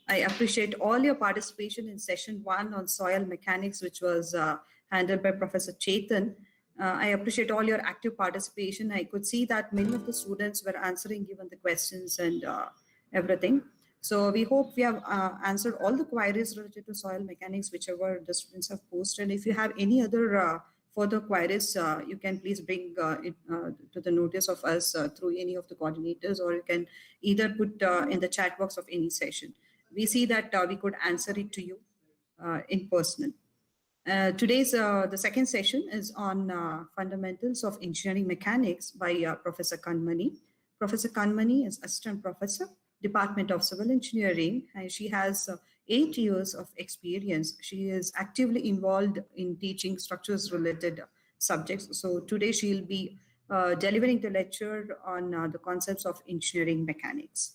I appreciate all your participation in session 1 on soil mechanics, which was handled by Professor Chetan. I appreciate all your active participation. I could see that many of the students were answering given the questions and everything. So we hope we have answered all the queries related to soil mechanics, whichever the students have posted. If you have any other further queries, you can please bring it to the notice of us through any of the coordinators, or you can either put in the chat box of any session. We see that we could answer it to you in person. Today's the second session is on fundamentals of engineering mechanics by Professor Kanmani. Professor Kanmani is Assistant Professor, Department of Civil Engineering, and she has 8 years of experience. She is actively involved in teaching structures related subjects. So today she'll be delivering the lecture on the concepts of engineering mechanics.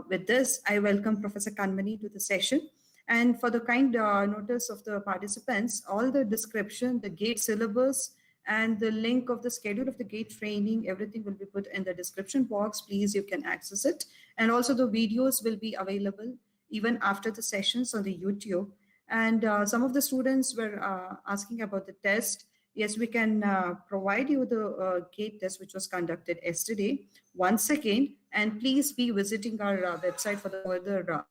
With this, I welcome Professor Kanmani to the session. And for the kind notice of the participants, all the description, the GATE syllabus, and the link of the schedule of the GATE training, everything will be put in the description box. Please, you can access it. And also the videos will be available even after the sessions on the YouTube. And some of the students were asking about the test. Yes, we can provide you the GATE test, which was conducted yesterday once again. And please be visiting our website for the further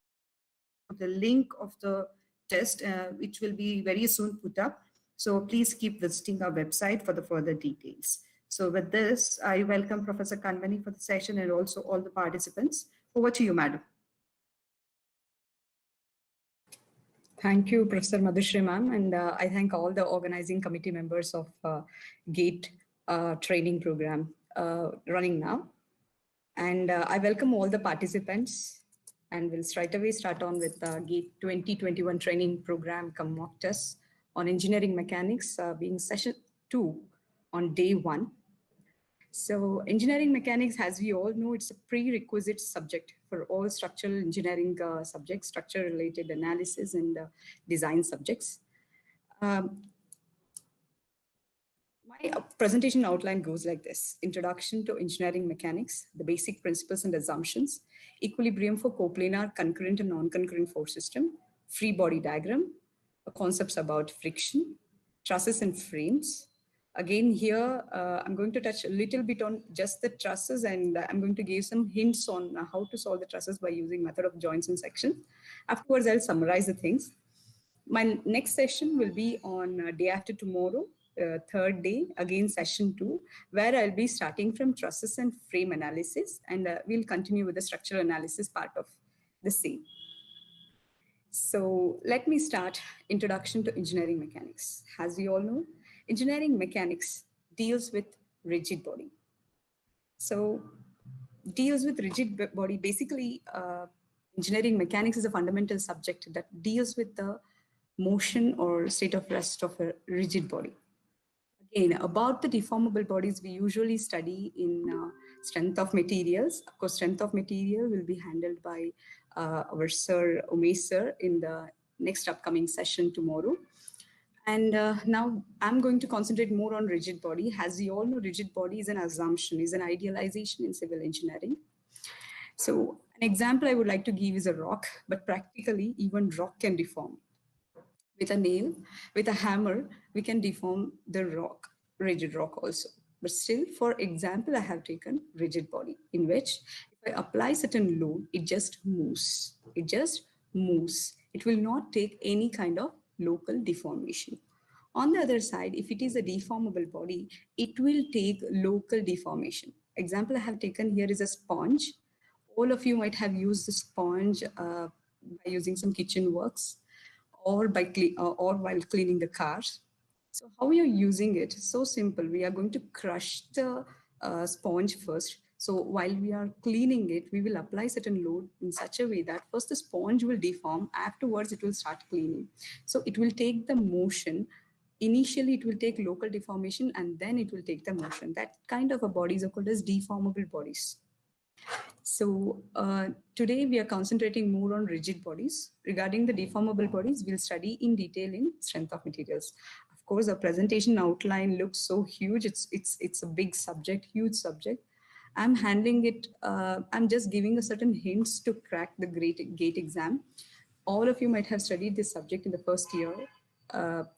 the link of the test, which will be very soon put up. So please keep visiting our website for the further details. So with this, I welcome Professor Kanmani for the session and also all the participants. Over to you, madam. Thank you, Professor Madhushri ma'am, and I thank all the organizing committee members of GATE training program running now. And I welcome all the participants, and we'll straight away start on with GATE 2021 training program come mock test on engineering mechanics being session 2 on day 1. So engineering mechanics, as we all know, it's a prerequisite subject for all structural engineering subjects, structure related analysis and design subjects. My presentation outline goes like this: introduction to engineering mechanics, the basic principles and assumptions, equilibrium for coplanar, concurrent and non-concurrent force system, free body diagram, concepts about friction, trusses and frames. Again, here, I'm going to touch a little bit on just the trusses, and I'm going to give some hints on how to solve the trusses by using method of joints and sections. Afterwards, I'll summarize the things. My next session will be on day after tomorrow, third day, again session 2, where I'll be starting from trusses and frame analysis, and we'll continue with the structural analysis part of the same. So let me start. Introduction to engineering mechanics. As we all know, engineering mechanics deals with rigid body. So deals with rigid body. Basically, engineering mechanics is a fundamental subject that deals with the motion or state of rest of a rigid body. Again, about the deformable bodies, we usually study in strength of materials. Of course, strength of material will be handled by our Sir Umesh sir in the next upcoming session tomorrow. And now I'm going to concentrate more on rigid body. As we all know, rigid body is an assumption, is an idealization in civil engineering. So an example I would like to give is a rock, but practically even rock can deform. With a nail, with a hammer, we can deform the rock, rigid rock also. But still, for example, I have taken rigid body, in which if I apply certain load, it just moves. It just moves. It will not take any kind of local deformation. On the other side, if it is a deformable body, it will take local deformation. Example I have taken here is a sponge. All of you might have used the sponge by using some kitchen works, or while cleaning the cars. So how we are using it? So simple. We are going to crush the sponge first. So while we are cleaning it, we will apply certain load in such a way that first the sponge will deform, afterwards it will start cleaning. So it will take the motion. Initially, it will take local deformation and then it will take the motion. That kind of a bodies are called as deformable bodies. So today we are concentrating more on rigid bodies. Regarding the deformable bodies, we'll study in detail in strength of materials. Of course, our presentation outline looks so huge. It's a big subject, huge subject. I'm handling it, I'm just giving a certain hints to crack the gate exam. All of you might have studied this subject in the first year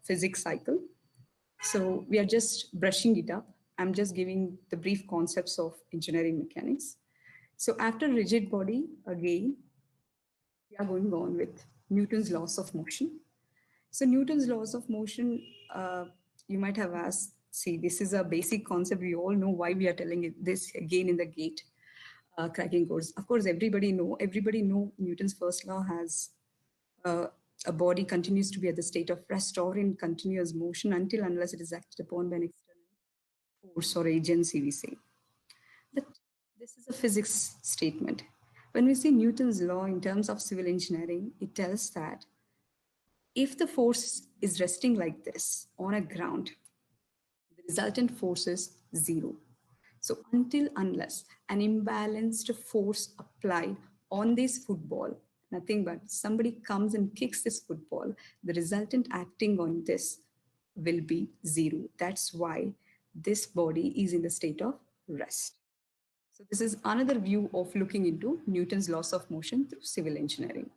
physics cycle. So we are just brushing it up. I'm just giving the brief concepts of engineering mechanics. So after rigid body, again, we are going on with Newton's laws of motion. So Newton's laws of motion, you might have asked, see, this is a basic concept. We all know why we are telling it this again in the gate cracking course. Of course, everybody know Newton's first law has uh, a body continues to be at the state of rest or in continuous motion until unless it is acted upon by an external force or agency, we say. But this is a physics statement. When we see Newton's law in terms of civil engineering, it tells that if the force is resting like this on a ground, the resultant force is zero. So until unless an imbalanced force applied on this football, nothing but somebody comes and kicks this football, the resultant acting on this will be zero. That's why this body is in the state of rest. So this is another view of looking into Newton's laws of motion through civil engineering.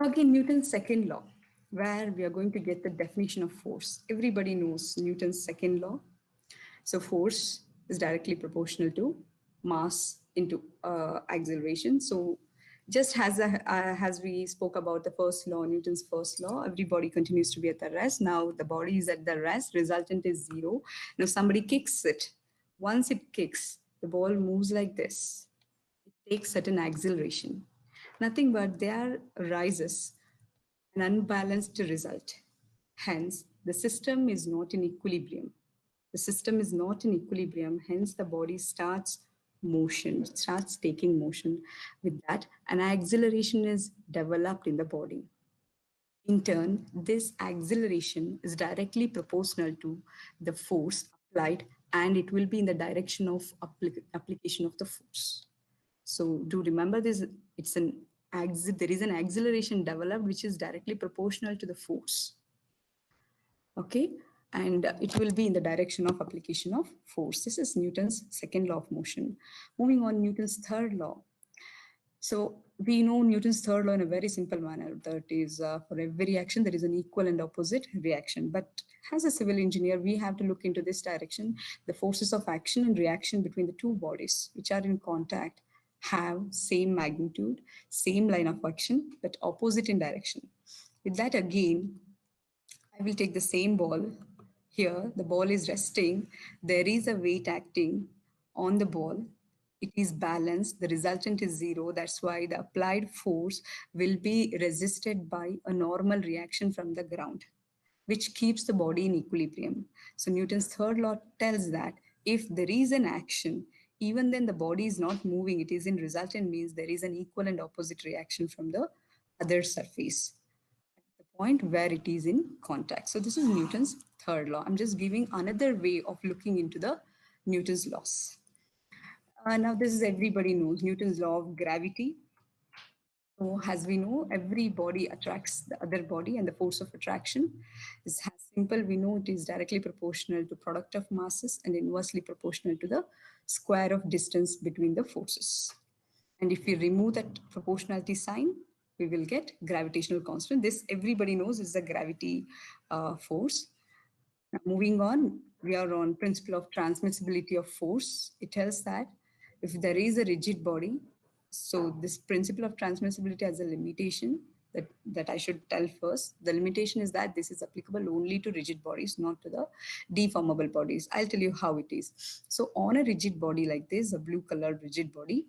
Again, Newton's second law, where we are going to get the definition of force. Everybody knows Newton's second law. So force is directly proportional to mass into acceleration. So just as we spoke about the first law, Newton's first law, every body continues to be at the rest. Now the body is at the rest, resultant is zero. Now somebody kicks it. Once it kicks, the ball moves like this. It takes certain acceleration. Nothing but there arises an unbalanced result. Hence, the system is not in equilibrium. The system is not in equilibrium, hence the body starts motion, starts taking motion. With that, an acceleration is developed in the body. In turn, this acceleration is directly proportional to the force applied, and it will be in the direction of application of the force. So do remember this, there is an acceleration developed which is directly proportional to the force. Okay, and it will be in the direction of application of force. This is Newton's second law of motion. Moving on, Newton's third law. So we know Newton's third law in a very simple manner. That is, for every action, there is an equal and opposite reaction. But as a civil engineer, we have to look into this direction. The forces of action and reaction between the two bodies, which are in contact, have same magnitude, same line of action, but opposite in direction. With that, again, I will take the same ball. Here, the ball is resting. There is a weight acting on the ball. It is balanced. The resultant is zero. That's why the applied force will be resisted by a normal reaction from the ground, which keeps the body in equilibrium. So Newton's third law tells that if there is an action, even then the body is not moving, it is in resultant, means there is an equal and opposite reaction from the other surface, the point where it is in contact. So this is Newton's third law. I'm just giving another way of looking into the Newton's laws. Now this is everybody knows Newton's law of gravity. So as we know, every body attracts the other body, and the force of attraction is as simple. We know it is directly proportional to product of masses and inversely proportional to the square of distance between the forces. And if we remove that proportionality sign, we will get gravitational constant. This everybody knows is the gravity force. Now, moving on, we are on principle of transmissibility of force. It tells that if there is a rigid body, so this principle of transmissibility has a limitation that I should tell first. The limitation is that this is applicable only to rigid bodies, not to the deformable bodies. I'll tell you how it is. So on a rigid body like this, a blue colored rigid body,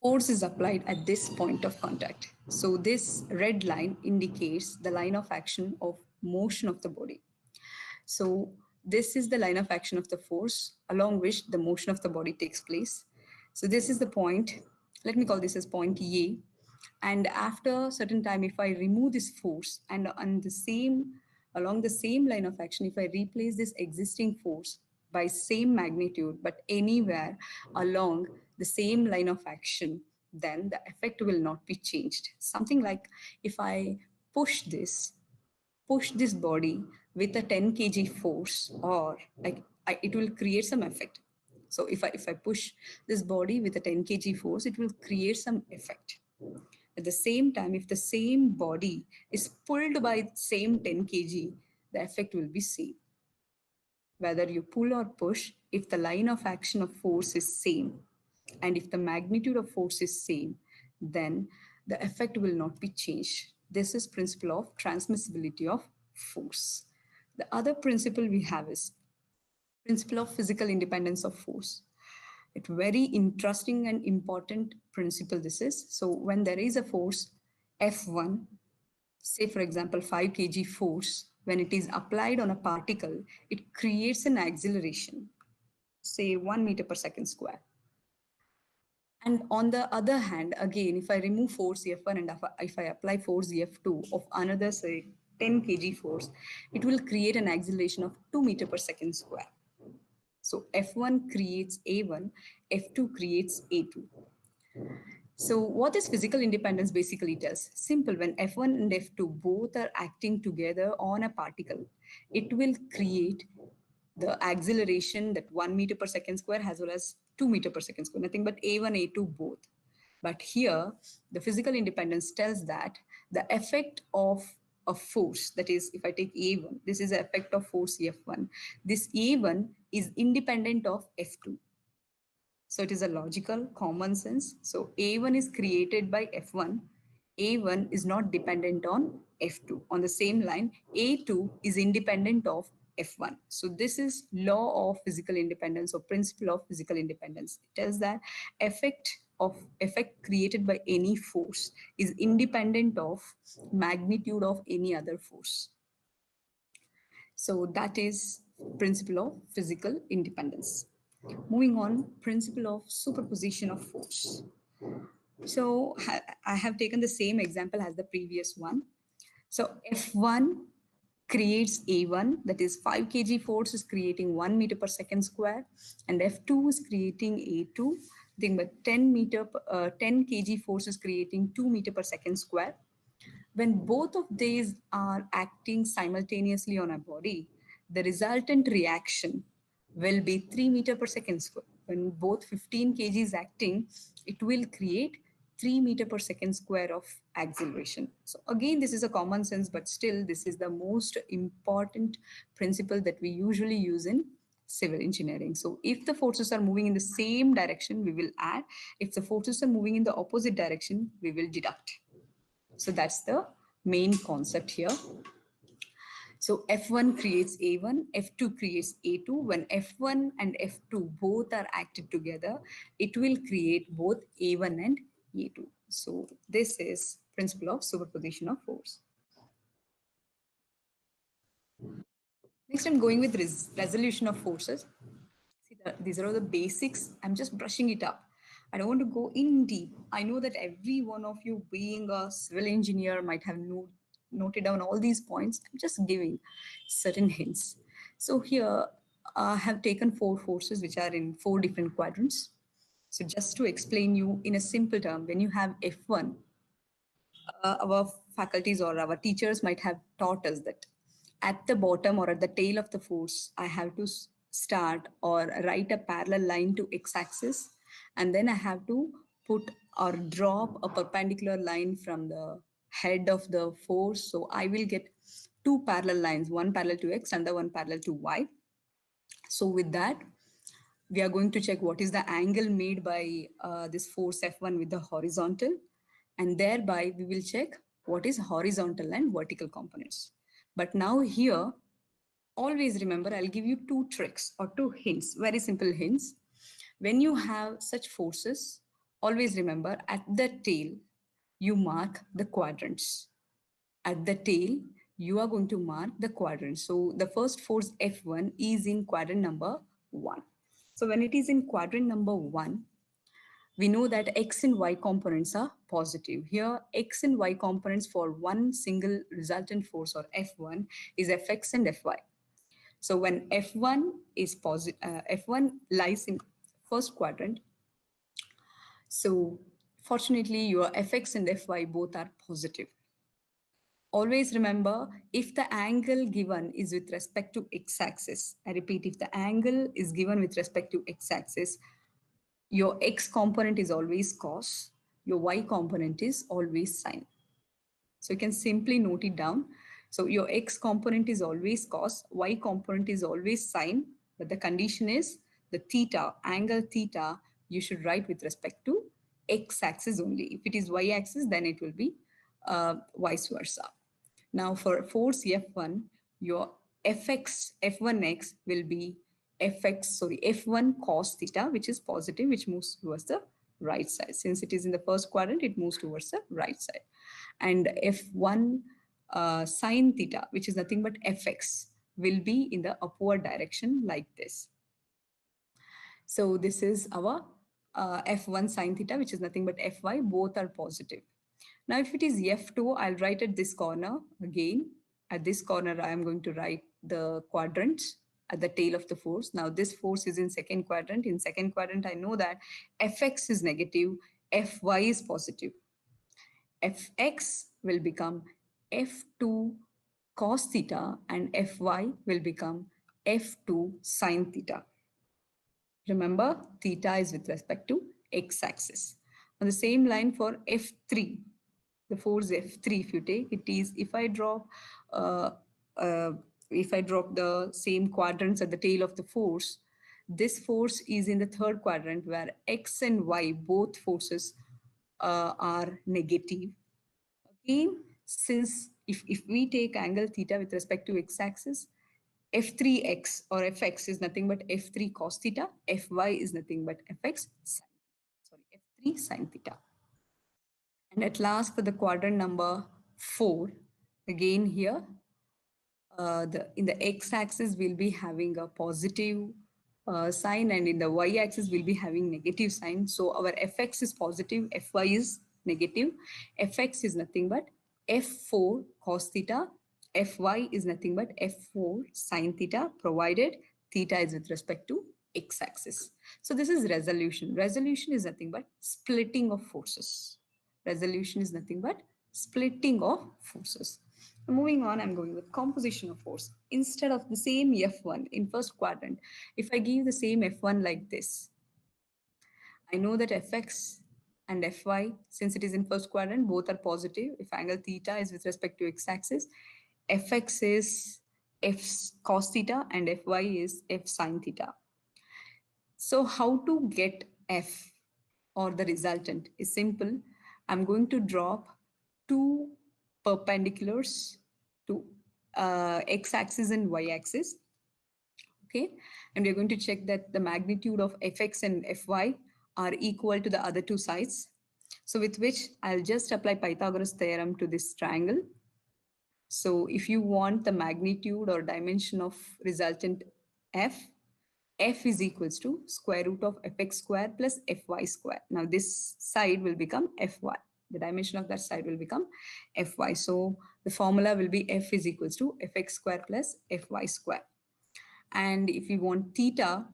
force is applied at this point of contact. So this red line indicates the line of action of motion of the body. So this is the line of action of the force along which the motion of the body takes place. So this is the point, let me call this as point A. And after a certain time, if I remove this force and along the same line of action, if I replace this existing force by same magnitude, but anywhere along the same line of action, then the effect will not be changed. Something like if I push this body with a 10 kg force, or it will create some effect. So if I push this body with a 10 kg force, it will create some effect. At the same time, if the same body is pulled by same 10 kg, the effect will be same. Whether you pull or push, if the line of action of force is same, and if the magnitude of force is same, then the effect will not be changed. This is principle of transmissibility of force. The other principle we have is principle of physical independence of force. It's very interesting and important principle this is. So when there is a force F1, say for example 5 kg force, when it is applied on a particle, it creates an acceleration, say 1 meter per second square. And on the other hand, again, if I remove force F1 and if I apply force F2 of another, say, 10 kg force, it will create an acceleration of 2 meter per second square. So F1 creates A1, F2 creates A2. So what this physical independence basically tells? Simple, when F1 and F2 both are acting together on a particle, it will create the acceleration that 1 meter per second square as well as 2 meter per second square, nothing but A1, A2 both. But here, the physical independence tells that the effect of a force, that is, if I take A1, this is the effect of force F1. This A1 is independent of F2. So it is a logical common sense. So A1 is created by F1. A1 is not dependent on F2. On the same line, A2 is independent of F1. So this is law of physical independence or principle of physical independence. It tells that effect created by any force is independent of magnitude of any other force. So that is principle of physical independence. Moving on, principle of superposition of force. So I have taken the same example as the previous one. So F1 creates A1, that is 5 kg force is creating 1 meter per second square, and F2 is creating A2, think but 10 kg force is creating 2 meter per second square. When both of these are acting simultaneously on a body, the resultant reaction will be 3 meter per second square. When both 15 kg is acting, it will create 3 meter per second square of acceleration. So again, this is a common sense, but still this is the most important principle that we usually use in civil engineering. So if the forces are moving in the same direction, we will add. If the forces are moving in the opposite direction, we will deduct. So that's the main concept here. So F1 creates A1, F2 creates A2. When F1 and F2 both are acted together, it will create both A1 and A2. So this is principle of superposition of force. Next, I'm going with resolution of forces. See, these are all the basics. I'm just brushing it up. I don't want to go in deep. I know that every one of you, being a civil engineer, might have noted down all these points. I'm just giving certain hints. So here I have taken 4 forces which are in 4 different quadrants. So just to explain you in a simple term, when you have F1, our faculties or our teachers might have taught us that at the bottom or at the tail of the force, I have to start or write a parallel line to x-axis, and then I have to put or drop a perpendicular line from the head of the force. So I will get 2 parallel lines, one parallel to x and the one parallel to y. So with that, we are going to check what is the angle made by this force F1 with the horizontal, and thereby we will check what is horizontal and vertical components. But now here, always remember, I'll give you 2 tricks or 2 hints, very simple hints. When you have such forces, always remember at the tail, you mark the quadrants. At the tail, you are going to mark the quadrants. So the first force F1 is in quadrant number 1. So when it is in quadrant number 1, we know that x and y components are positive. Here, x and y components for one single resultant force or F1 is Fx and Fy. So when F1 is positive, F1 lies in first quadrant. So fortunately, your Fx and Fy both are positive. Always remember, if the angle given is with respect to x-axis, I repeat, if the angle is given with respect to x-axis, your x component is always cos, your y component is always sine. So you can simply note it down. So your x component is always cos, y component is always sine, but the condition is the theta, angle theta, you should write with respect to x-axis only. If it is y-axis, then it will be vice versa. Now for force F1, your Fx, F1x will be F1 cos theta, which is positive, which moves towards the right side. Since it is in the first quadrant, it moves towards the right side. And F1 sine theta, which is nothing but Fx, will be in the upward direction like this. So this is our F1 sine theta, which is nothing but Fy, both are positive. Now, if it is F2, I'll write at this corner again. At this corner, I am going to write the quadrants at the tail of the force. Now, this force is in second quadrant. In second quadrant, I know that Fx is negative, Fy is positive. Fx will become F2 cos theta and Fy will become F2 sine theta. Remember, theta is with respect to x-axis. On the same line for F3, the force F3, if you take, it is uh, if I drop the same quadrants at the tail of the force, this force is in the third quadrant where x and y, both forces are negative. Again, since if we take angle theta with respect to x-axis, F3x or Fx is nothing but F3 cos theta, Fy is nothing but Fx sin, F3 sin theta. And at last for the quadrant number 4, again here, in the x-axis we'll be having a positive sign and in the y-axis we'll be having negative sign. So our Fx is positive, Fy is negative. Fx is nothing but F4 cos theta, Fy is nothing but F4 sin theta, provided theta is with respect to x-axis. So this is resolution. Resolution is nothing but splitting of forces. Resolution is nothing but splitting of forces. Moving on, I'm going with composition of force. Instead of the same F1 in first quadrant, if I give the same F1 like this, I know that Fx and Fy, since it is in first quadrant, both are positive. If angle theta is with respect to x-axis, Fx is F cos theta and Fy is F sin theta. So how to get F or the resultant is simple. I'm going to drop two perpendiculars to x-axis and y-axis. Okay, and we're going to check that the magnitude of Fx and Fy are equal to the other two sides. So with which I'll just apply Pythagoras theorem to this triangle. So if you want the magnitude or dimension of resultant F is equals to square root of Fx square plus Fy square. Now this side will become Fy. The dimension of that side will become Fy. So the formula will be F is equals to Fx square plus Fy square. And if we want theta,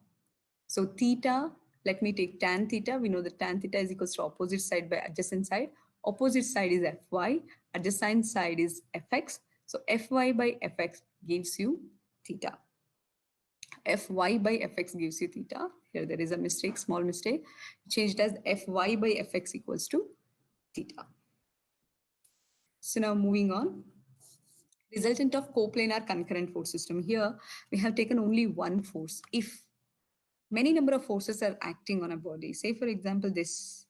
so theta, let me take tan theta. We know that tan theta is equals to opposite side by adjacent side. Opposite side is Fy, adjacent side is Fx. So Fy by Fx gives you theta. Fy by Fx gives you theta. Here there is a mistake, small mistake. Changed as Fy by Fx equals to theta. So now moving on. Resultant of coplanar concurrent force system. Here we have taken only one force. If many number of forces are acting on a body, say for example this,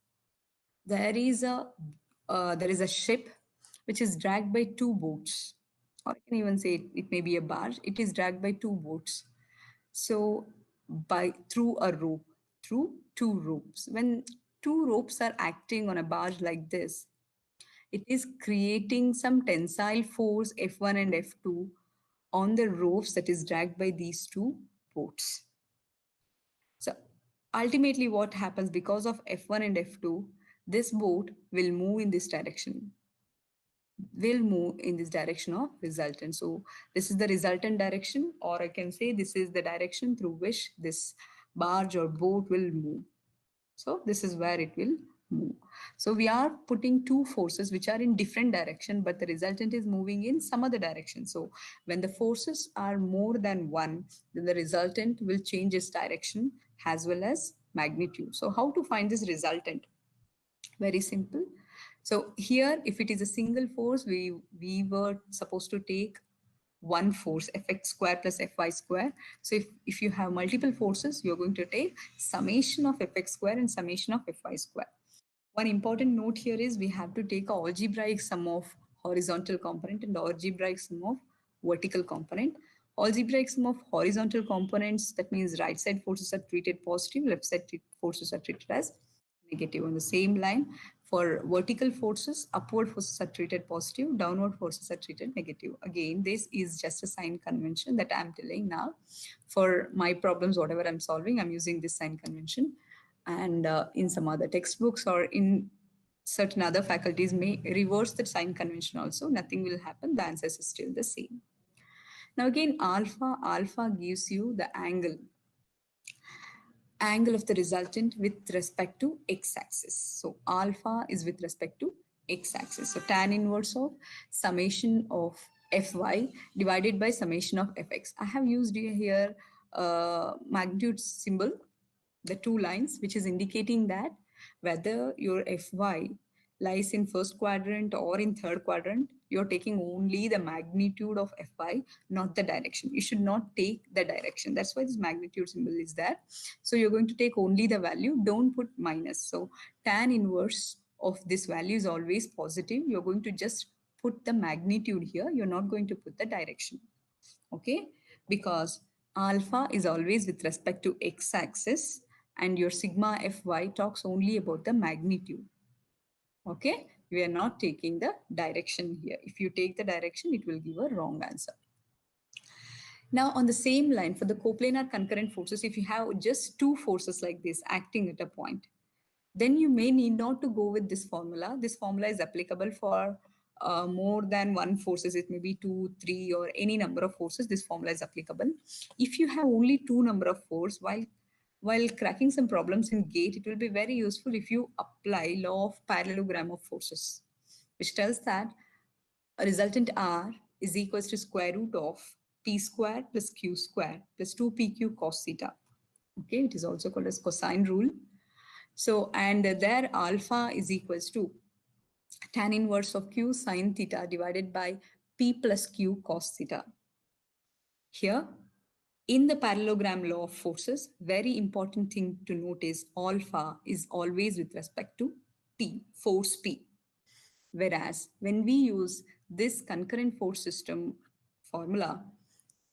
there is a ship which is dragged by two boats, or I can even say it may be a barge. It is dragged by two boats. So through a rope, through two ropes. When two ropes are acting on a barge like this, it is creating some tensile force F1 and F2 on the ropes that is dragged by these two boats. So ultimately what happens because of F1 and F2, this boat will move in this direction, of resultant. So this is the resultant direction, or I can say this is the direction through which this barge or boat will move. So this is where it will move. So we are putting two forces which are in different direction, but the resultant is moving in some other direction. So when the forces are more than one, then the resultant will change its direction as well as magnitude. So how to find this resultant? Very simple. So here, if it is a single force, we were supposed to take one force, fx square plus fy square. So if you have multiple forces, you're going to take summation of fx square and summation of fy square. One important note here is we have to take algebraic sum of horizontal component and algebraic sum of vertical component. Algebraic sum of horizontal components, that means right side forces are treated positive, left side forces are treated as negative. On the same line, for vertical forces, upward forces are treated positive, downward forces are treated negative. Again, this is just a sign convention that I'm telling now. For my problems, whatever I'm solving, I'm using this sign convention. And in some other textbooks or in certain other faculties may reverse the sign convention also. Nothing will happen. The answers is still the same. Now again, alpha gives you the angle of the resultant with respect to x-axis. So alpha is with respect to x-axis. So tan inverse of summation of fy divided by summation of fx. I have used here magnitude symbol, the two lines, which is indicating that whether your fy lies in first quadrant or in third quadrant, you're taking only the magnitude of fy, not the direction. You should not take the direction. That's why this magnitude symbol is there. So you're going to take only the value, don't put minus. So tan inverse of this value is always positive. You're going to just put the magnitude here. You're not going to put the direction. Okay, because alpha is always with respect to x-axis and your sigma fy talks only about the magnitude. Okay, we are not taking the direction here. If you take the direction, it will give a wrong answer. Now on the same line, for the coplanar concurrent forces, if you have just two forces like this acting at a point, then you may need not to go with this formula. This formula is applicable for more than one forces. It may be 2, 3 or any number of forces. This formula is applicable. If you have only two number of force, while cracking some problems in GATE, it will be very useful if you apply law of parallelogram of forces, which tells that a resultant R is equals to square root of P square plus Q square plus 2PQ cos theta. Okay, it is also called as cosine rule. So, and there alpha is equals to tan inverse of Q sine theta divided by P plus Q cos theta. Here, in the parallelogram law of forces, very important thing to note is alpha is always with respect to P, force P. Whereas when we use this concurrent force system formula,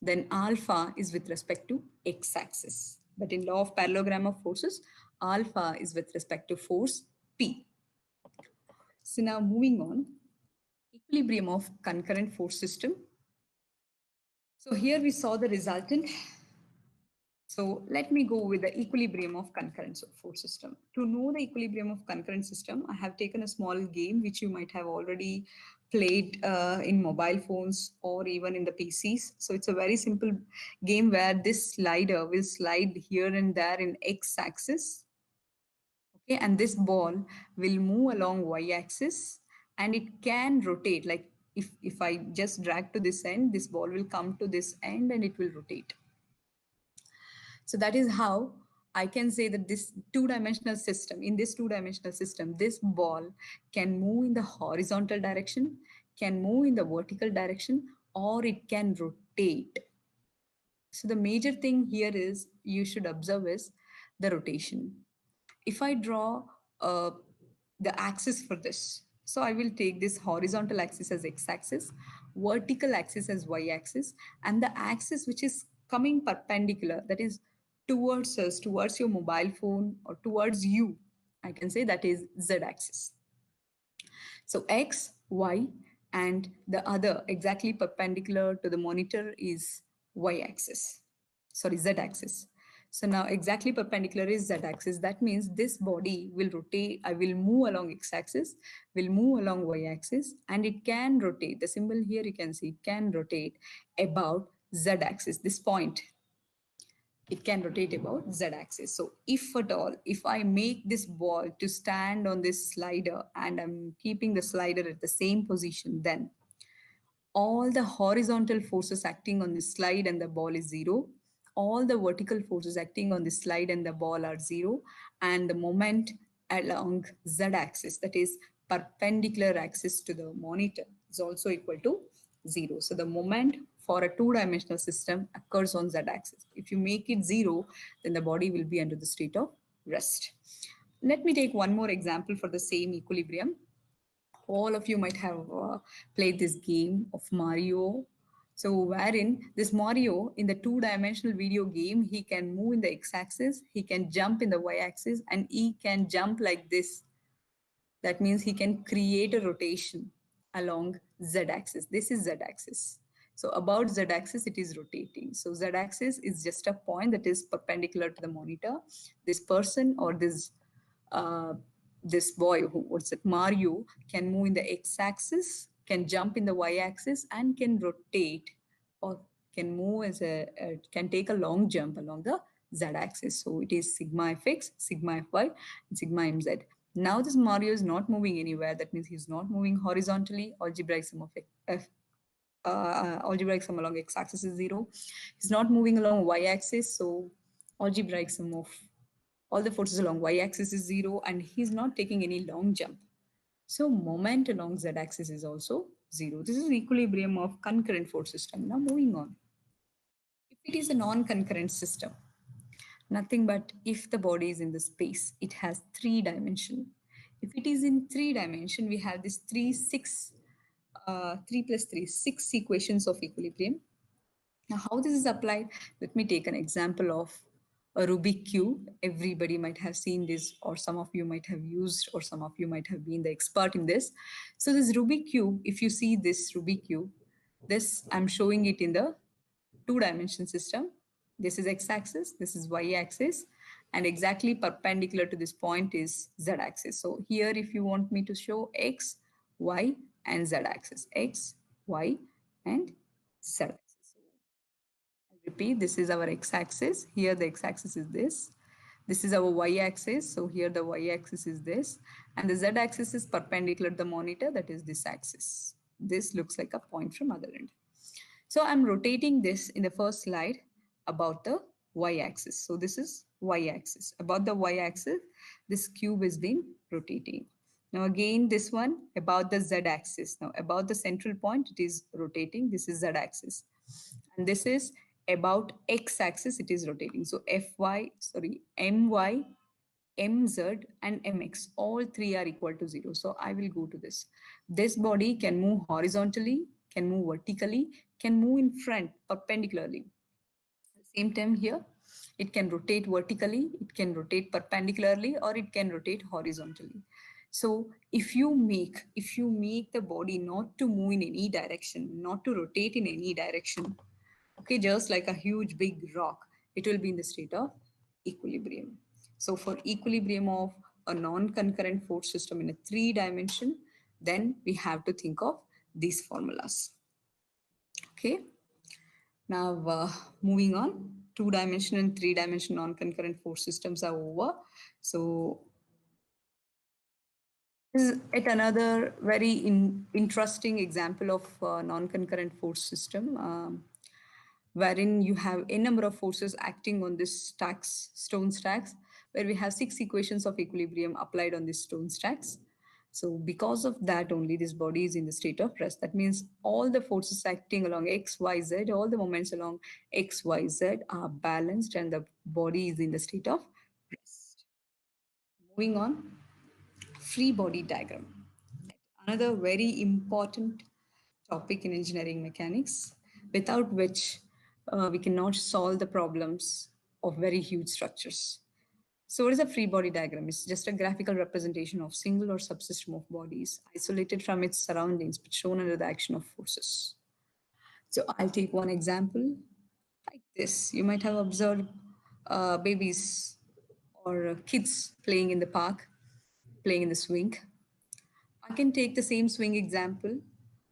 then alpha is with respect to x-axis. But in law of parallelogram of forces, alpha is with respect to force P. So now moving on, equilibrium of concurrent force system. So here we saw the resultant. So let me go with the equilibrium of concurrent force system. To know the equilibrium of concurrent system, I have taken a small game which you might have already played in mobile phones or even in the PCs. So it's a very simple game where this slider will slide here and there in x-axis. Okay, and this ball will move along y-axis and it can rotate. Like if I just drag to this end, this ball will come to this end and it will rotate. So that is how I can say that this two-dimensional system, in this two-dimensional system, this ball can move in the horizontal direction, can move in the vertical direction, or it can rotate. So the major thing here is you should observe is the rotation. If I draw the axis for this, so I will take this horizontal axis as x-axis, vertical axis as y-axis, and the axis which is coming perpendicular, that is towards us, towards your mobile phone or towards you, I can say that is z-axis. So x, y, and the other exactly perpendicular to the monitor is y-axis, sorry, z-axis. So now exactly perpendicular is z-axis. That means this body will rotate, I will move along x-axis, will move along y-axis, and it can rotate. The symbol here you can see it can rotate about z-axis, this point. it can rotate about z-axis. So if at all, if I make this ball to stand on this slider and I'm keeping the slider at the same position, then all the horizontal forces acting on the slide and the ball is zero. All the vertical forces acting on the slide and the ball are zero. And the moment along z-axis, that is perpendicular axis to the monitor, is also equal to zero. So the moment for a two-dimensional system occurs on z-axis. If you make it zero, then the body will be under the state of rest. Let me take one more example for the same equilibrium. All of you might have played this game of Mario. So wherein this Mario in the two-dimensional video game, he can move in the x-axis, he can jump in the y-axis, and he can jump like this. That means he can create a rotation along z-axis. This is z-axis. So about z-axis, it is rotating. So z-axis is just a point that is perpendicular to the monitor. This person or uh, this boy, what's it, Mario, can move in the x-axis, can jump in the y-axis, and can rotate or can move can take a long jump along the z-axis. So it is sigma fx, sigma fy, and sigma mz. Now this Mario is not moving anywhere. That means he's not moving horizontally. Algebraic sum of f algebraic sum along x-axis is zero. He's not moving along y-axis, so algebraic sum of all the forces along y-axis is zero, and he's not taking any long jump. So moment along z-axis is also zero. This is equilibrium of concurrent force system. Now moving on. If it is a non-concurrent system, nothing but if the body is in the space, it has 3 dimension. If it is in 3 dimension, we have this 3 plus 3, 6 equations of equilibrium. Now, how this is applied? Let me take an example of a Rubik cube. Everybody might have seen this, or some of you might have used, or some of you might have been the expert in this. So this Rubik cube, if you see this Rubik cube, this I'm showing it in the two-dimension system. This is x-axis, this is y-axis, and exactly perpendicular to this point is z-axis. So here, if you want me to show x, y, and z-axis, x, y, and z-axis. Repeat, this is our x-axis. Here the x-axis is this. This is our y-axis. So here the y-axis is this. And the z-axis is perpendicular to the monitor, that is this axis. This looks like a point from other end. So I'm rotating this in the first slide about the y-axis. So this is y-axis. About the y-axis, this cube is being rotating. Now again, this one about the z-axis. Now about the central point, it is rotating. This is z-axis. And this is about x-axis, it is rotating. So my, mz, and mx, all three are equal to 0. So I will go to this. This body can move horizontally, can move vertically, can move in front perpendicularly. At the same time here, it can rotate vertically, it can rotate perpendicularly, or it can rotate horizontally. So if you make the body not to move in any direction, not to rotate in any direction, okay, just like a huge big rock, it will be in the state of equilibrium. So for equilibrium of a non-concurrent force system in a 3 dimension, then we have to think of these formulas. Okay. Now moving on, 2 dimension and 3 dimension non-concurrent force systems are over. So this is yet another very interesting example of non-concurrent force system. Wherein you have a number of forces acting on this stone stacks, where we have 6 equations of equilibrium applied on these stone stacks. So because of that only, this body is in the state of rest. That means all the forces acting along x, y, z, all the moments along x, y, z are balanced, and the body is in the state of rest. Moving on, free body diagram. Another very important topic in engineering mechanics, without which we cannot solve the problems of very huge structures. So what is a free body diagram? It's just a graphical representation of single or subsystem of bodies isolated from its surroundings but shown under the action of forces. So I'll take one example like this. You might have observed babies or kids playing in the park, playing in the swing. I can take the same swing example.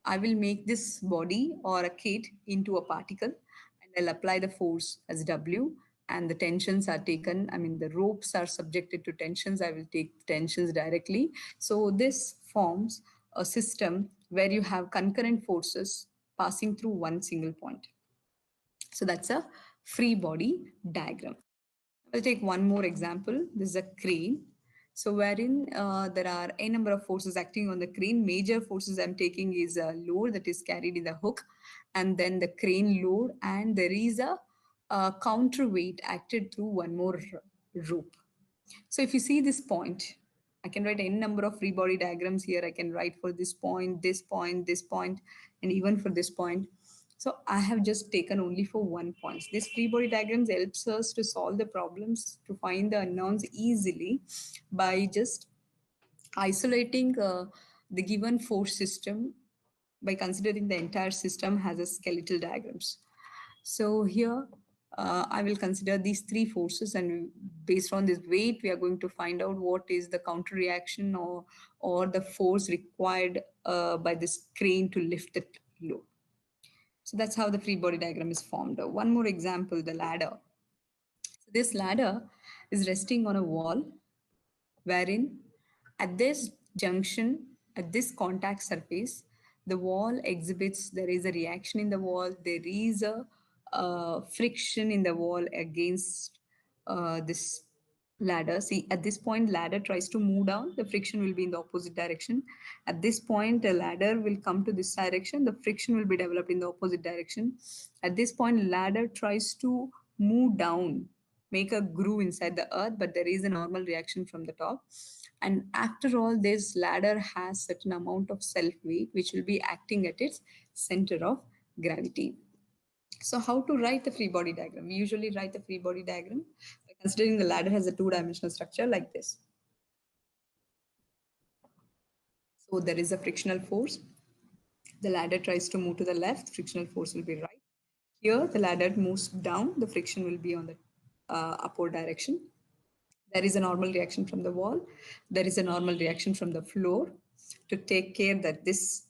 I will make this body or a kid into a particle, and I'll apply the force as W, and the tensions are taken. I mean, the ropes are subjected to tensions. I will take tensions directly. So this forms a system where you have concurrent forces passing through one single point. So that's a free body diagram. I'll take one more example. This is a crane. So wherein there are a number of forces acting on the crane. Major forces I'm taking is a load that is carried in the hook, and then the crane load, and there is a counterweight acted through one more rope. So if you see this point, I can write n number of free body diagrams here. I can write for this point, this point, this point, and even for this point. So I have just taken only for one point. This free body diagrams helps us to solve the problems, to find the unknowns easily by just isolating the given force system by considering the entire system has a skeletal diagrams. So here I will consider these three forces, and based on this weight, we are going to find out what is the counter reaction or the force required by this crane to lift the load. So that's how the free body diagram is formed. One more example, the ladder. So this ladder is resting on a wall wherein at this junction, at this contact surface, the wall exhibits, there is a reaction in the wall, there is a friction in the wall against this ladder. See, at this point, ladder tries to move down, the friction will be in the opposite direction. At this point, the ladder will come to this direction, the friction will be developed in the opposite direction. At this point, ladder tries to move down, make a groove inside the earth, but there is a normal reaction from the top. And after all, this ladder has certain amount of self weight which will be acting at its center of gravity. So how to write the free body diagram? We usually write the free body diagram by considering the ladder has a two-dimensional structure like this. So there is a frictional force. The ladder tries to move to the left, frictional force will be right. Here, the ladder moves down, the friction will be on the upward direction. There is a normal reaction from the wall. There is a normal reaction from the floor to take care that this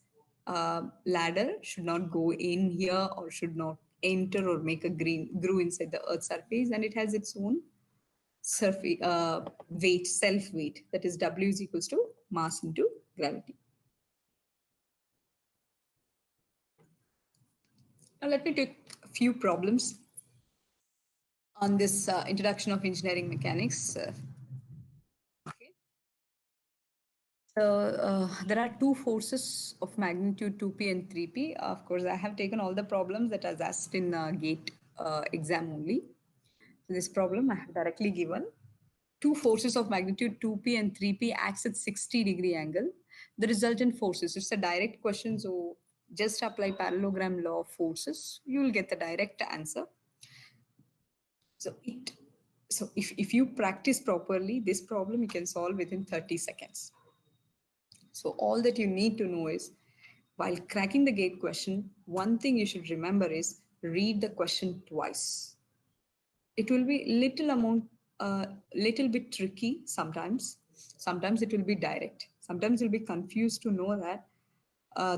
ladder should not go in here or should not enter or make a groove inside the earth's surface. And it has its own surface weight, self weight, that is W is equals to mass into gravity. Now let me take a few problems on this introduction of engineering mechanics. So there are two forces of magnitude 2p and 3p. Of course, I have taken all the problems that are asked in GATE exam only. So this problem I have directly given. Two forces of magnitude 2p and 3p acts at 60-degree angle. The resultant forces, it's a direct question, so just apply parallelogram law of forces. You will get the direct answer. So if you practice properly, this problem you can solve within 30 seconds. So all that you need to know is, while cracking the GATE question, one thing you should remember is read the question twice. It will be little bit tricky sometimes. Sometimes it will be direct. Sometimes you'll be confused to know that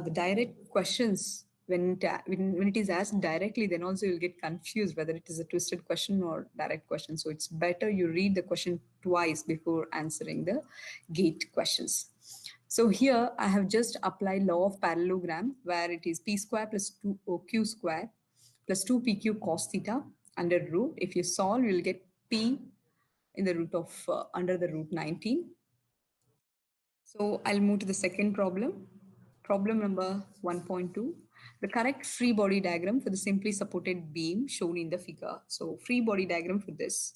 the direct questions, when it is asked directly, then also you'll get confused whether it is a twisted question or direct question. So it's better you read the question twice before answering the GATE questions. So here I have just applied law of parallelogram, where it is p square plus 2q square plus 2pq cos theta under root. If you solve, you'll get p in the root of under the root 19. So I'll move to the second problem. Problem number 1.2. The correct free body diagram for the simply supported beam shown in the figure. So free body diagram for this.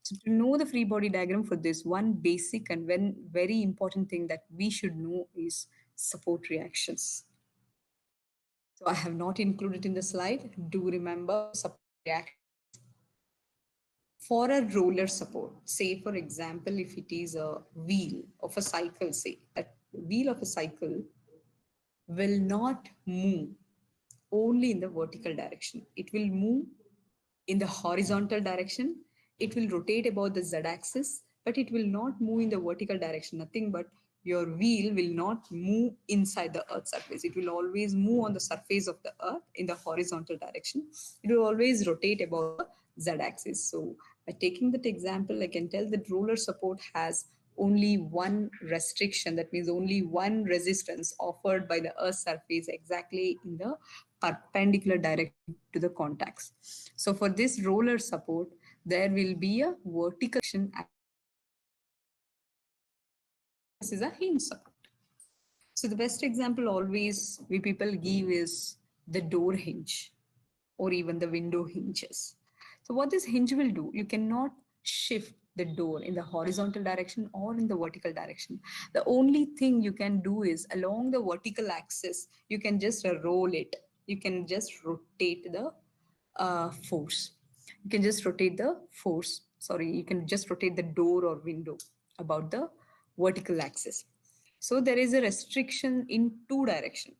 So to know the free body diagram for this, one basic and very important thing that we should know is support reactions. So I have not included in the slide. Do remember support reactions. For a roller support, say for example, if it is a wheel of a cycle, say that wheel of a cycle will not move only in the vertical direction. It will move in the horizontal direction. It will rotate about the z-axis, but it will not move in the vertical direction. Nothing but your wheel will not move inside the earth's surface. It will always move on the surface of the earth in the horizontal direction. It will always rotate about z-axis. So by taking that example, I can tell that roller support has only one restriction, that means only one resistance offered by the earth surface exactly in the perpendicular direction to the contacts. So for this roller support, there will be a vertical action. This is a hinge support. So the best example always we people give is the door hinge or even the window hinges. So what this hinge will do, you cannot shift the door in the horizontal direction or in the vertical direction. The only thing you can do is along the vertical axis, you can just roll it. You can just rotate the force. You can just rotate the force. Sorry, you can just rotate the door or window about the vertical axis. So there is a restriction in two directions,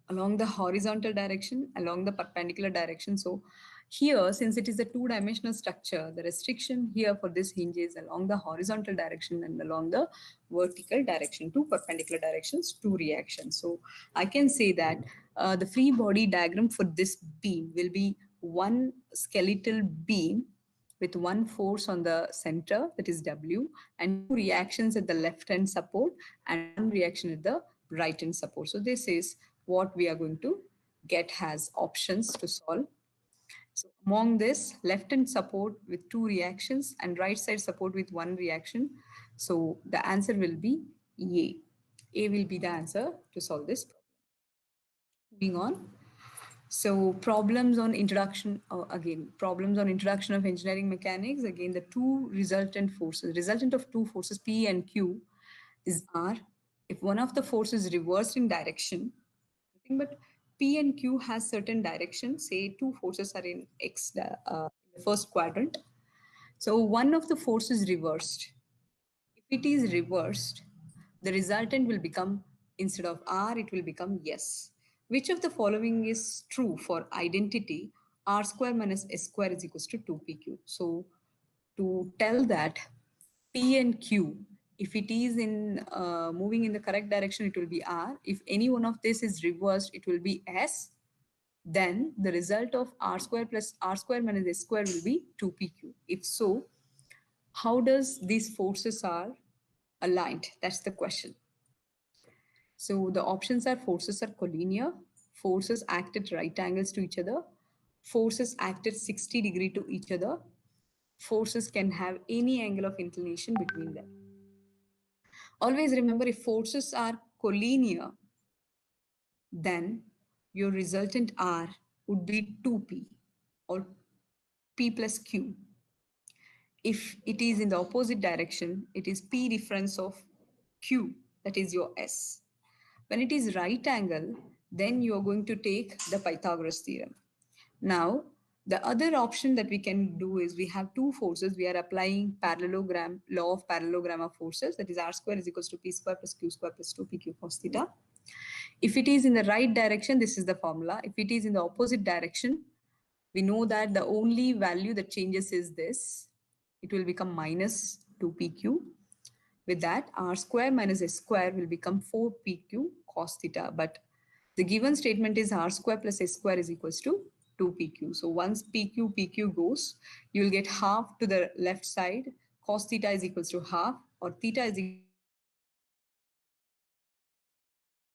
along the horizontal direction, along the perpendicular direction. So here, since it is a two-dimensional structure, the restriction here for this hinge is along the horizontal direction and along the vertical direction, two perpendicular directions, two reactions. So I can say that the free body diagram for this beam will be one skeletal beam with one force on the center, that is W, and two reactions at the left hand support and one reaction at the right hand support. So this is what we are going to get as options to solve. So among this, left hand support with two reactions and right side support with one reaction. So the answer will be A. A will be the answer to solve this problem. Moving on. So problems on introduction, problems on introduction of engineering mechanics. Again, the two resultant forces, resultant of two forces P and Q is R. If one of the forces is reversed in direction, nothing but P and Q has certain direction. Say two forces are in the first quadrant. So one of the forces reversed. If it is reversed, the resultant will become, instead of R, it will become yes. Which of the following is true for identity R square minus S square is equals to 2PQ? So to tell that P and Q, if it is in moving in the correct direction, it will be R. If any one of this is reversed, it will be S. Then the result of R square plus R square minus S square will be 2PQ. If so, how does these forces are aligned? That's the question. So the options are forces are collinear, forces act at right angles to each other, forces act at 60 degrees to each other, forces can have any angle of inclination between them. Always remember, if forces are collinear, then your resultant R would be 2P or P plus Q. If it is in the opposite direction, it is P difference of Q, that is your S. When it is right angle, then you are going to take the Pythagoras theorem. Now, the other option that we can do is we have two forces. We are applying parallelogram, law of parallelogram of forces. That is R square is equals to P square plus Q square plus 2PQ cos theta. If it is in the right direction, this is the formula. If it is in the opposite direction, we know that the only value that changes is this. It will become minus 2PQ. With that, R square minus S square will become 4PQ cos theta. But the given statement is R square plus S square is equals to 2PQ. So once PQ goes, you will get half to the left side. Cos theta is equals to half, or theta is equal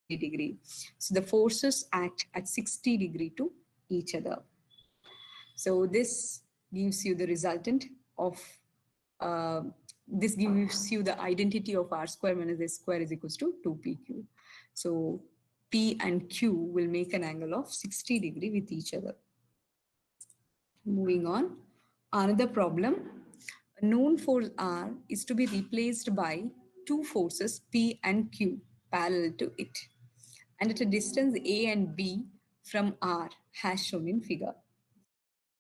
to 60 degrees. So the forces act at 60 degrees to each other. So this gives you the resultant of this gives you the identity of R square minus S square is equals to 2PQ. So P and Q will make an angle of 60 degrees with each other. Moving on, another problem. A known force R is to be replaced by two forces P and Q parallel to it, and at a distance A and B from R as shown in figure.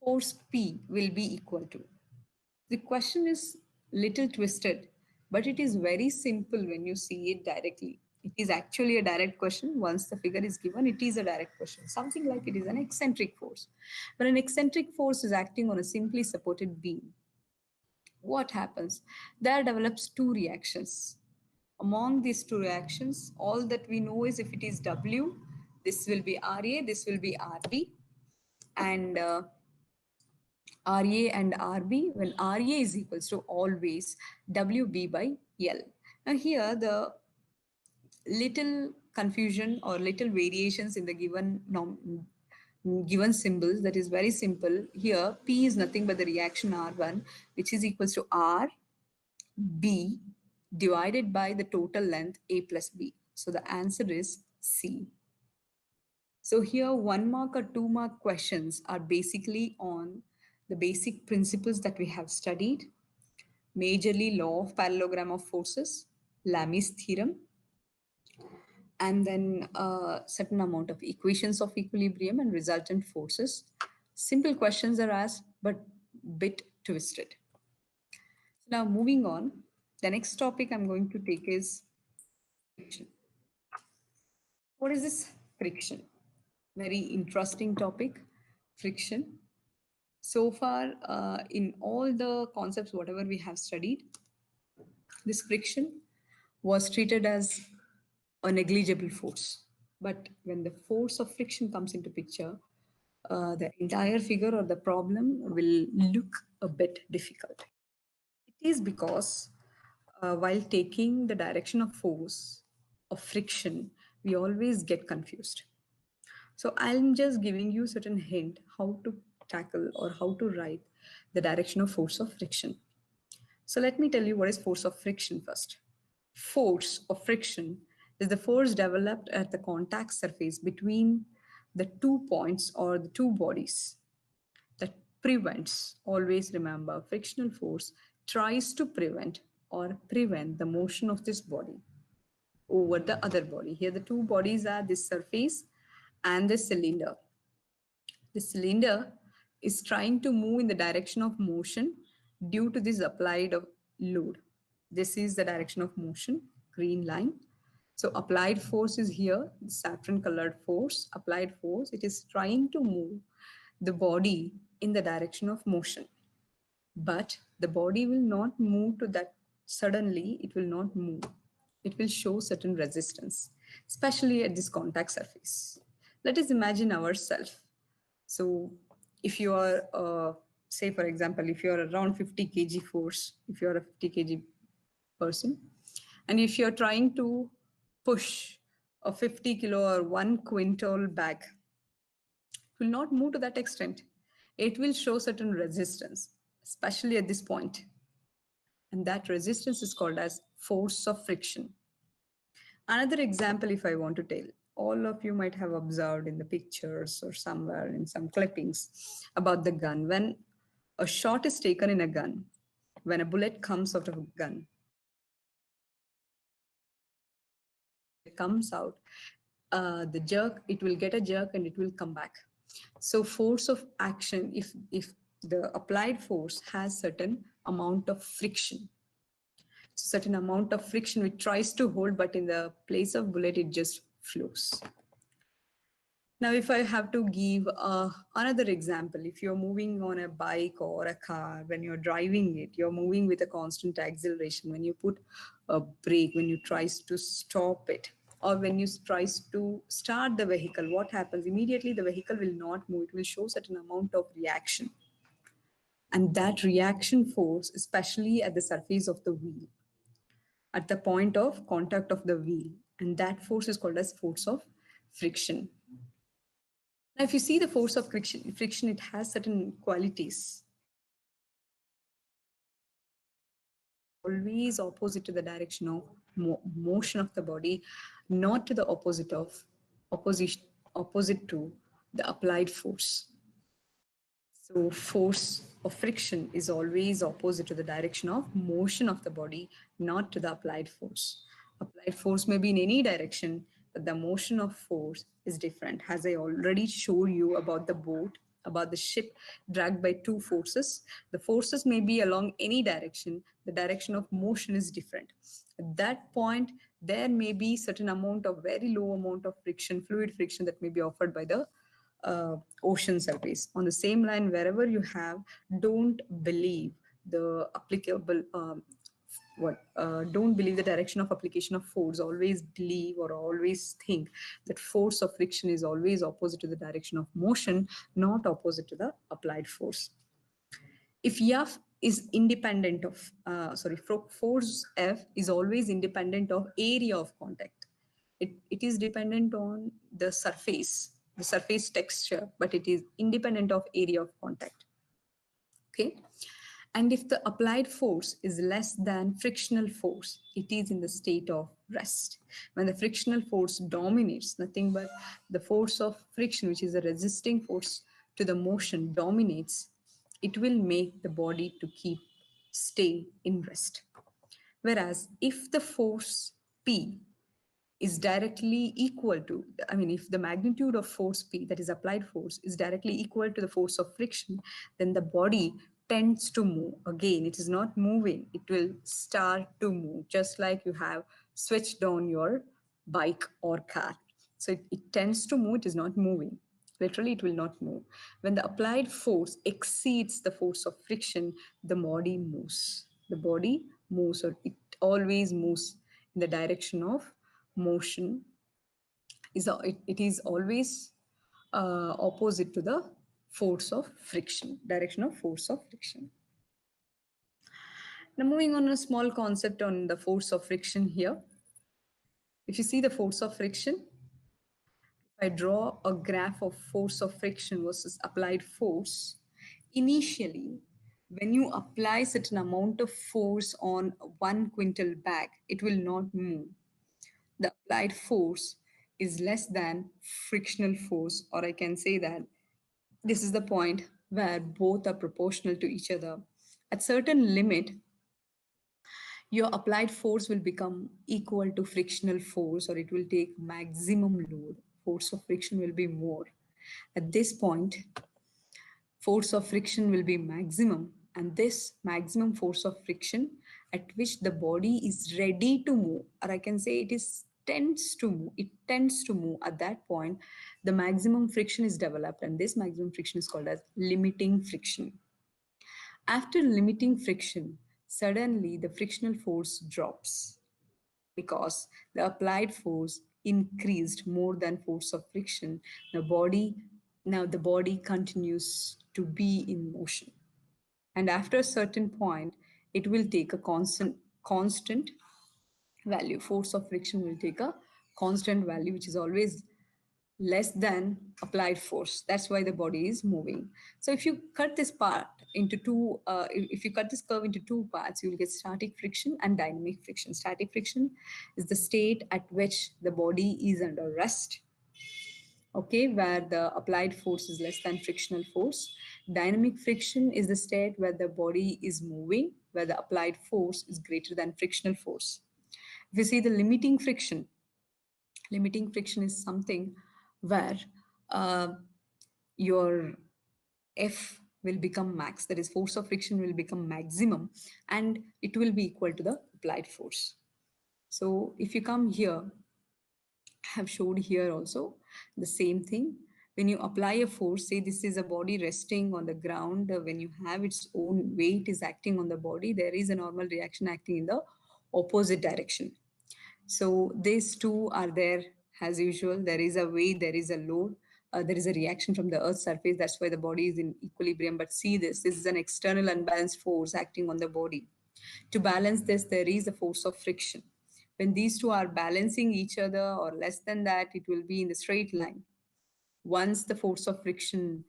Force P will be equal to. The question is little twisted, but it is very simple when you see it directly. It is actually a direct question. Once the figure is given, it is a direct question. Something like it is an eccentric force. When an eccentric force is acting on a simply supported beam, what happens? There develops two reactions. Among these two reactions, all that we know is if it is W, this will be RA, this will be RB. And RA and RB, when RA is equals to always WB by L. Now here the little confusion or little variations in the given symbols, that is very simple. Here P is nothing but the reaction R1, which is equals to RB divided by the total length A plus B. So the answer is C. So here 1 mark or 2 mark questions are basically on the basic principles that we have studied, majorly law of parallelogram of forces, Lami's theorem, and then a certain amount of equations of equilibrium and resultant forces. Simple questions are asked, but bit twisted. So now moving on, the next topic I'm going to take is friction. What is this friction? Very interesting topic, friction. So far, in all the concepts, whatever we have studied, this friction was treated as a negligible force. But when the force of friction comes into picture, the entire figure or the problem will look a bit difficult. It is because while taking the direction of force of friction, we always get confused. So I'm just giving you certain hint how to tackle or how to write the direction of force of friction. So let me tell you what is force of friction first. Force of friction is the force developed at the contact surface between the 2 points or the two bodies that prevents, always remember, frictional force tries to prevent the motion of this body over the other body. Here the two bodies are this surface and the cylinder. The cylinder is trying to move in the direction of motion due to this applied load. This is the direction of motion, green line. So applied force is here, the saffron colored force, applied force. It is trying to move the body in the direction of motion. But the body will not move to that suddenly, it will not move. It will show certain resistance, especially at this contact surface. Let us imagine ourselves. So if you are, say for example, if you are around 50 kg force, if you are a 50 kg person, and if you're trying to push a 50 kilo or 1 quintal bag, it will not move to that extent. It will show certain resistance, especially at this point. And that resistance is called as force of friction. Another example, if I want to tell, all of you might have observed in the pictures or somewhere in some clippings about the gun. When a shot is taken in a gun, when a bullet comes out of a gun, it comes out, the jerk, it will get a jerk and it will come back. So force of action, if the applied force has certain amount of friction, certain amount of friction which tries to hold, but in the place of bullet, it just flows. Now, if I have to give another example, if you're moving on a bike or a car, when you're driving it, you're moving with a constant acceleration. When you put a brake, when you tries to stop it, or when you tries to start the vehicle, what happens? Immediately, the vehicle will not move. It will show certain amount of reaction. And that reaction force, especially at the surface of the wheel, at the point of contact of the wheel, and that force is called as force of friction. Now, if you see the force of friction, it has certain qualities. Always opposite to the direction of motion of the body, not to the opposite to the applied force. So force of friction is always opposite to the direction of motion of the body, not to the applied force. Applied force may be in any direction, but the motion of force is different. As I already showed you about the boat, about the ship dragged by two forces, the forces may be along any direction. The direction of motion is different. At that point, there may be certain amount of very low amount of friction, fluid friction that may be offered by the ocean surface. On the same line, wherever you have, don't believe the applicable don't believe the direction of application of force. Always believe or always think that force of friction is always opposite to the direction of motion, not opposite to the applied force. if F is independent of, force F is always independent of area of contact. It is dependent on the surface texture, but it is independent of area of contact. Okay. And if the applied force is less than frictional force, it is in the state of rest. When the frictional force dominates, nothing but the force of friction, which is a resisting force to the motion, dominates, it will make the body to stay in rest. Whereas if the force P is directly equal to, if the magnitude of force P, that is applied force, is directly equal to the force of friction, then the body tends to move. Again, it is not moving, it will start to move, just like you have switched on your bike or car. So it tends to move, it is not moving. Literally, it will not move. When the applied force exceeds the force of friction, the body moves. The body moves, or it always moves in the direction of motion. It is always opposite to the force of friction, direction of force of friction. Now, moving on, a small concept on the force of friction here. If you see the force of friction, if I draw a graph of force of friction versus applied force, initially, when you apply certain amount of force on 1 quintal bag, it will not move. The applied force is less than frictional force, or I can say that this is the point where both are proportional to each other. At certain limit, your applied force will become equal to frictional force, or it will take maximum load. Force of friction will be more. At this point, force of friction will be maximum, and this maximum force of friction at which the body is ready to move, or I can say it tends to move. At that point, the maximum friction is developed, and this maximum friction is called as limiting friction. After limiting friction, suddenly the frictional force drops because the applied force increased more than force of friction. Now the body continues to be in motion. And after a certain point, it will take a constant value. Force of friction will take a constant value, which is always less than applied force. That's why the body is moving. So if you cut this part into two, if you cut this curve into two parts, you will get static friction and dynamic friction. Static friction is the state at which the body is under rest, okay, where the applied force is less than frictional force. Dynamic friction is the state where the body is moving, where the applied force is greater than frictional force. If you see the limiting friction is something where your F will become max, that is force of friction will become maximum, and it will be equal to the applied force. So if you come here, I have showed here also the same thing. When you apply a force, say this is a body resting on the ground, when you have its own weight is acting on the body, there is a normal reaction acting in the opposite direction. So these two are there as usual. There is a weight, there is a load, there is a reaction from the Earth's surface. That's why the body is in equilibrium. But see this is an external unbalanced force acting on the body. To balance this, there is a force of friction. When these two are balancing each other or less than that, it will be in the straight line. Once the force of friction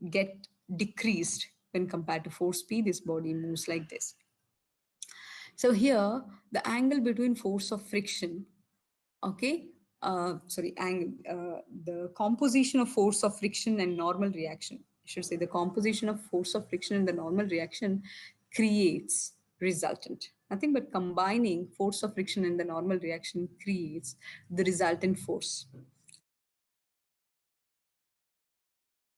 get decreased when compared to force P, this body moves like this. So here, the angle between force of friction, okay, the composition of force of friction and normal reaction, I should say the composition of force of friction and the normal reaction creates resultant. Nothing but combining force of friction and the normal reaction creates the resultant force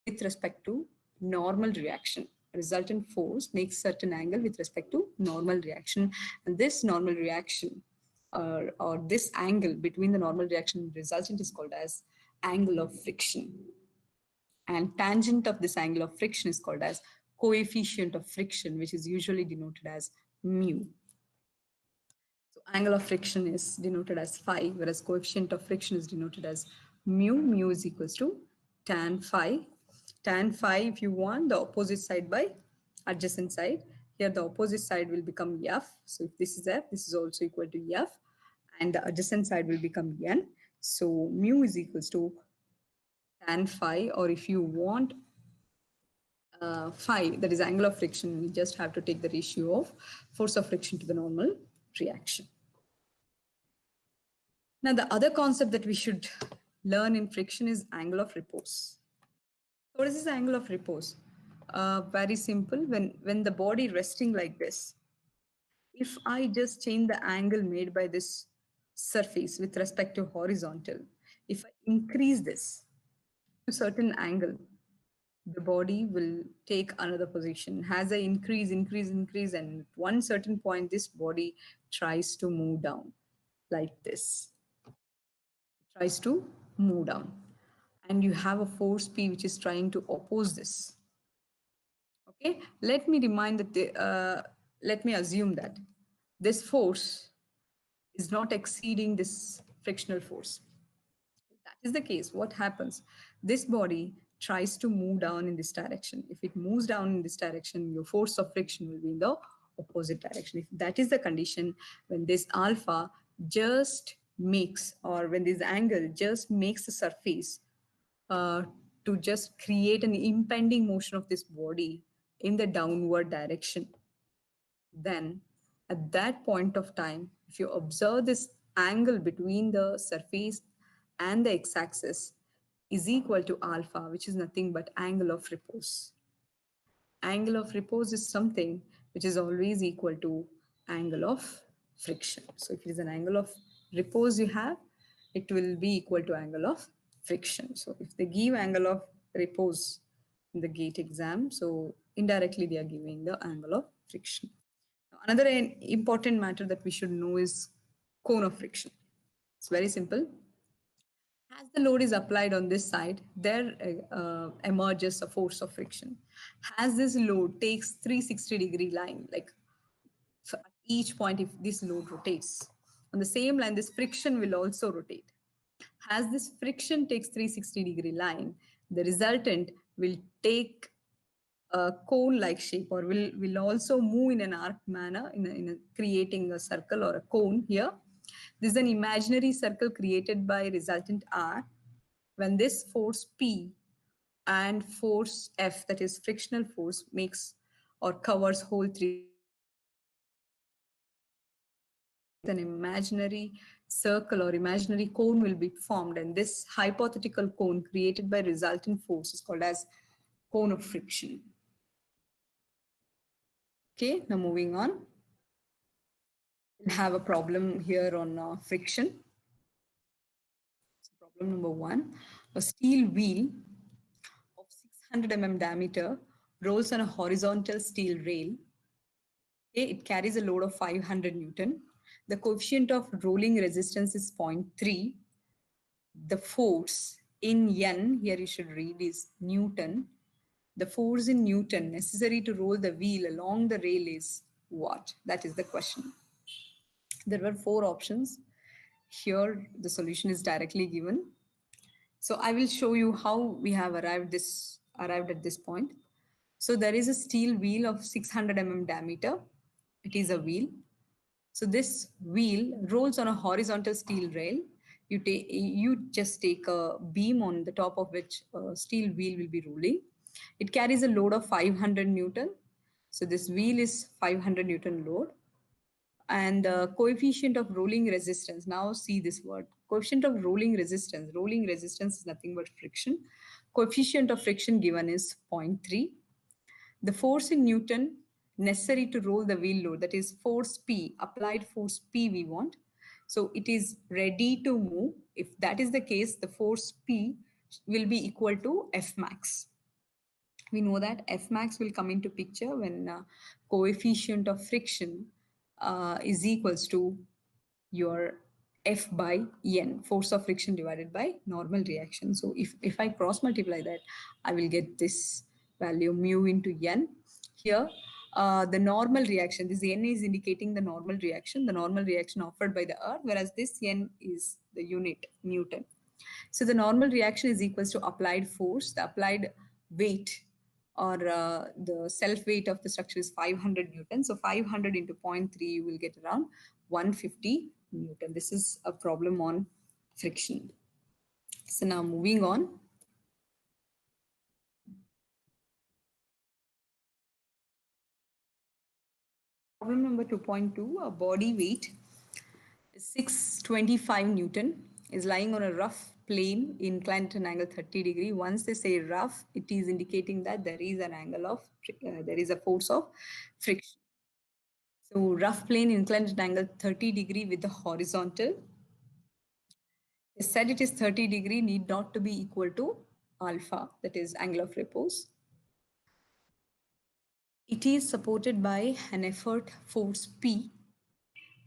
with respect to normal reaction. Resultant force makes certain angle with respect to normal reaction, and this normal reaction or this angle between the normal reaction and resultant is called as angle of friction, and tangent of this angle of friction is called as coefficient of friction, which is usually denoted as mu. So angle of friction is denoted as phi, whereas coefficient of friction is denoted as mu. Mu is equals to tan phi. Tan phi, if you want, the opposite side by adjacent side. Here the opposite side will become F. So if this is F, this is also equal to F, and the adjacent side will become N. So mu is equals to tan phi, or if you want phi, that is angle of friction, we just have to take the ratio of force of friction to the normal reaction. Now, the other concept that we should learn in friction is angle of repose. So what is this angle of repose? Very simple. When the body resting like this, if I just change the angle made by this surface with respect to horizontal, if I increase this to certain angle, the body will take another position. Has a increase, and at one certain point, this body tries to move down like this. Tries to move down, and you have a force P which is trying to oppose this. Okay, let me remind that let me assume that this force is not exceeding this frictional force. If that is the case, what happens? This body tries to move down in this direction. If it moves down in this direction, your force of friction will be in the opposite direction. If that is the condition, when this alpha just makes, or when this angle just makes the surface uh, to just create an impending motion of this body in the downward direction, then at that point of time, if you observe this angle between the surface and the x-axis is equal to alpha, which is nothing but angle of repose. Angle of repose is something which is always equal to angle of friction. So if it is an angle of repose you have, it will be equal to angle of friction. So if they give angle of repose in the GATE exam, so indirectly they are giving the angle of friction. Another important matter that we should know is cone of friction. It's very simple. As the load is applied on this side, there emerges a force of friction. As this load takes 360-degree line, like at each point, if this load rotates, on the same line, this friction will also rotate. As this friction takes 360-degree line, the resultant will take a cone-like shape, or will also move in an arc manner, in creating a circle or a cone here. This is an imaginary circle created by resultant R when this force P and force F, that is frictional force, makes or covers whole 360 an imaginary circle or imaginary cone will be formed, and this hypothetical cone created by resultant force is called as cone of friction. Okay, now moving on. We'll have a problem here on friction. So problem number 1, a steel wheel of 600 diameter rolls on a horizontal steel rail. Okay, it carries a load of 500 Newton. The coefficient of rolling resistance is 0.3. The force in N, here you should read, is Newton. The force in Newton necessary to roll the wheel along the rail is what? That is the question. There were 4 options. Here, the solution is directly given. So I will show you how we have arrived at this point. So there is a steel wheel of 600 diameter. It is a wheel. So this wheel rolls on a horizontal steel rail. You just take a beam on the top of which a steel wheel will be rolling. It carries a load of 500 Newton. So this wheel is 500 Newton load. And the coefficient of rolling resistance. Now see this word. Coefficient of rolling resistance. Rolling resistance is nothing but friction. Coefficient of friction given is 0.3. The force in Newton necessary to roll the wheel load, that is force P, applied force P we want. So it is ready to move. If that is the case, the force P will be equal to F max. We know that F max will come into picture when coefficient of friction is equals to your F by N, force of friction divided by normal reaction. So if I cross multiply that, I will get this value mu into N. Here, the normal reaction, this N is indicating the normal reaction offered by the earth, whereas this N is the unit, Newton. So the normal reaction is equals to applied force, the applied weight or the self weight of the structure is 500 Newton. So 500 into 0.3, you will get around 150 Newton. This is a problem on friction. So now moving on. Problem number 2.2, a body weight is 625 Newton, is lying on a rough plane inclined at an angle 30 degree. Once they say rough, it is indicating that there is an angle of, there is a force of friction. So rough plane inclined at an angle 30 degree with the horizontal. They said it is 30 degree, need not to be equal to alpha, that is angle of repose. It is supported by an effort force P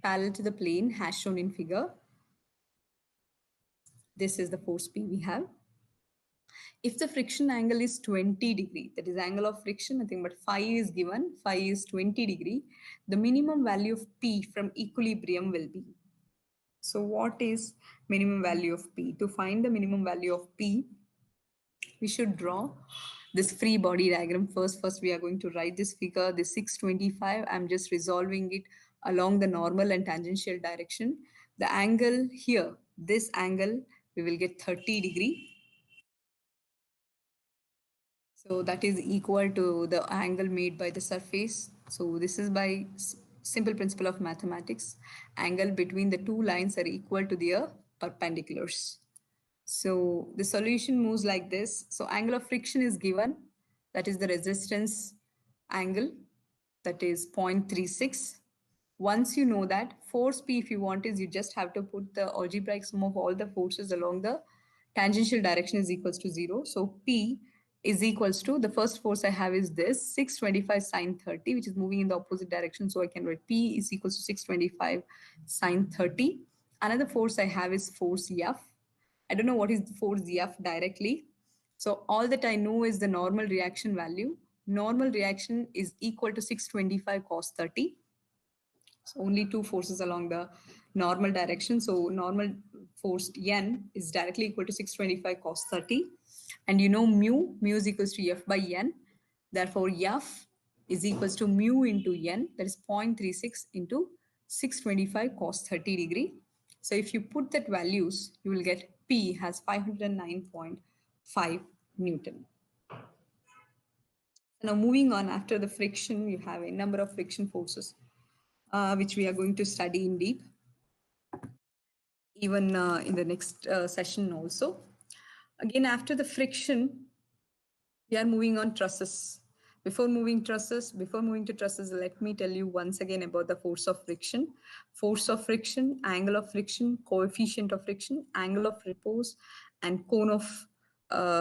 parallel to the plane as shown in figure. This is the force P we have. If the friction angle is 20 degree, that is angle of friction, nothing but phi is given, phi is 20 degree, the minimum value of P from equilibrium will be. So what is minimum value of P? To find the minimum value of P, we should draw this free body diagram first. First, we are going to write this figure, this 625. I'm just resolving it along the normal and tangential direction. The angle here, this angle, we will get 30 degree. So that is equal to the angle made by the surface. So this is by simple principle of mathematics. Angle between the two lines are equal to their perpendiculars. So the solution moves like this. So angle of friction is given. That is the resistance angle. That is 0.36. Once you know that, force P, if you want, is you just have to put the algebraic sum of all the forces along the tangential direction is equals to 0. So P is equals to, the first force I have is this 625 sine 30, which is moving in the opposite direction. So I can write P is equals to 625 sine 30. Another force I have is force F. I don't know what is the force F directly. So all that I know is the normal reaction value. Normal reaction is equal to 625 cos 30. So only two forces along the normal direction. So normal force N is directly equal to 625 cos 30. And you know mu is equals to F by N. Therefore, F is equals to mu into N, that is 0.36 into 625 cos 30 degree. So if you put that values, you will get P has 509.5 Newton. Now moving on, after the friction, you have a number of friction forces, which we are going to study in deep, even in the next session also. Again, after the friction, we are moving on trusses. Before moving to trusses, let me tell you once again about the force of friction. Force of friction, angle of friction, coefficient of friction, angle of repose, and cone of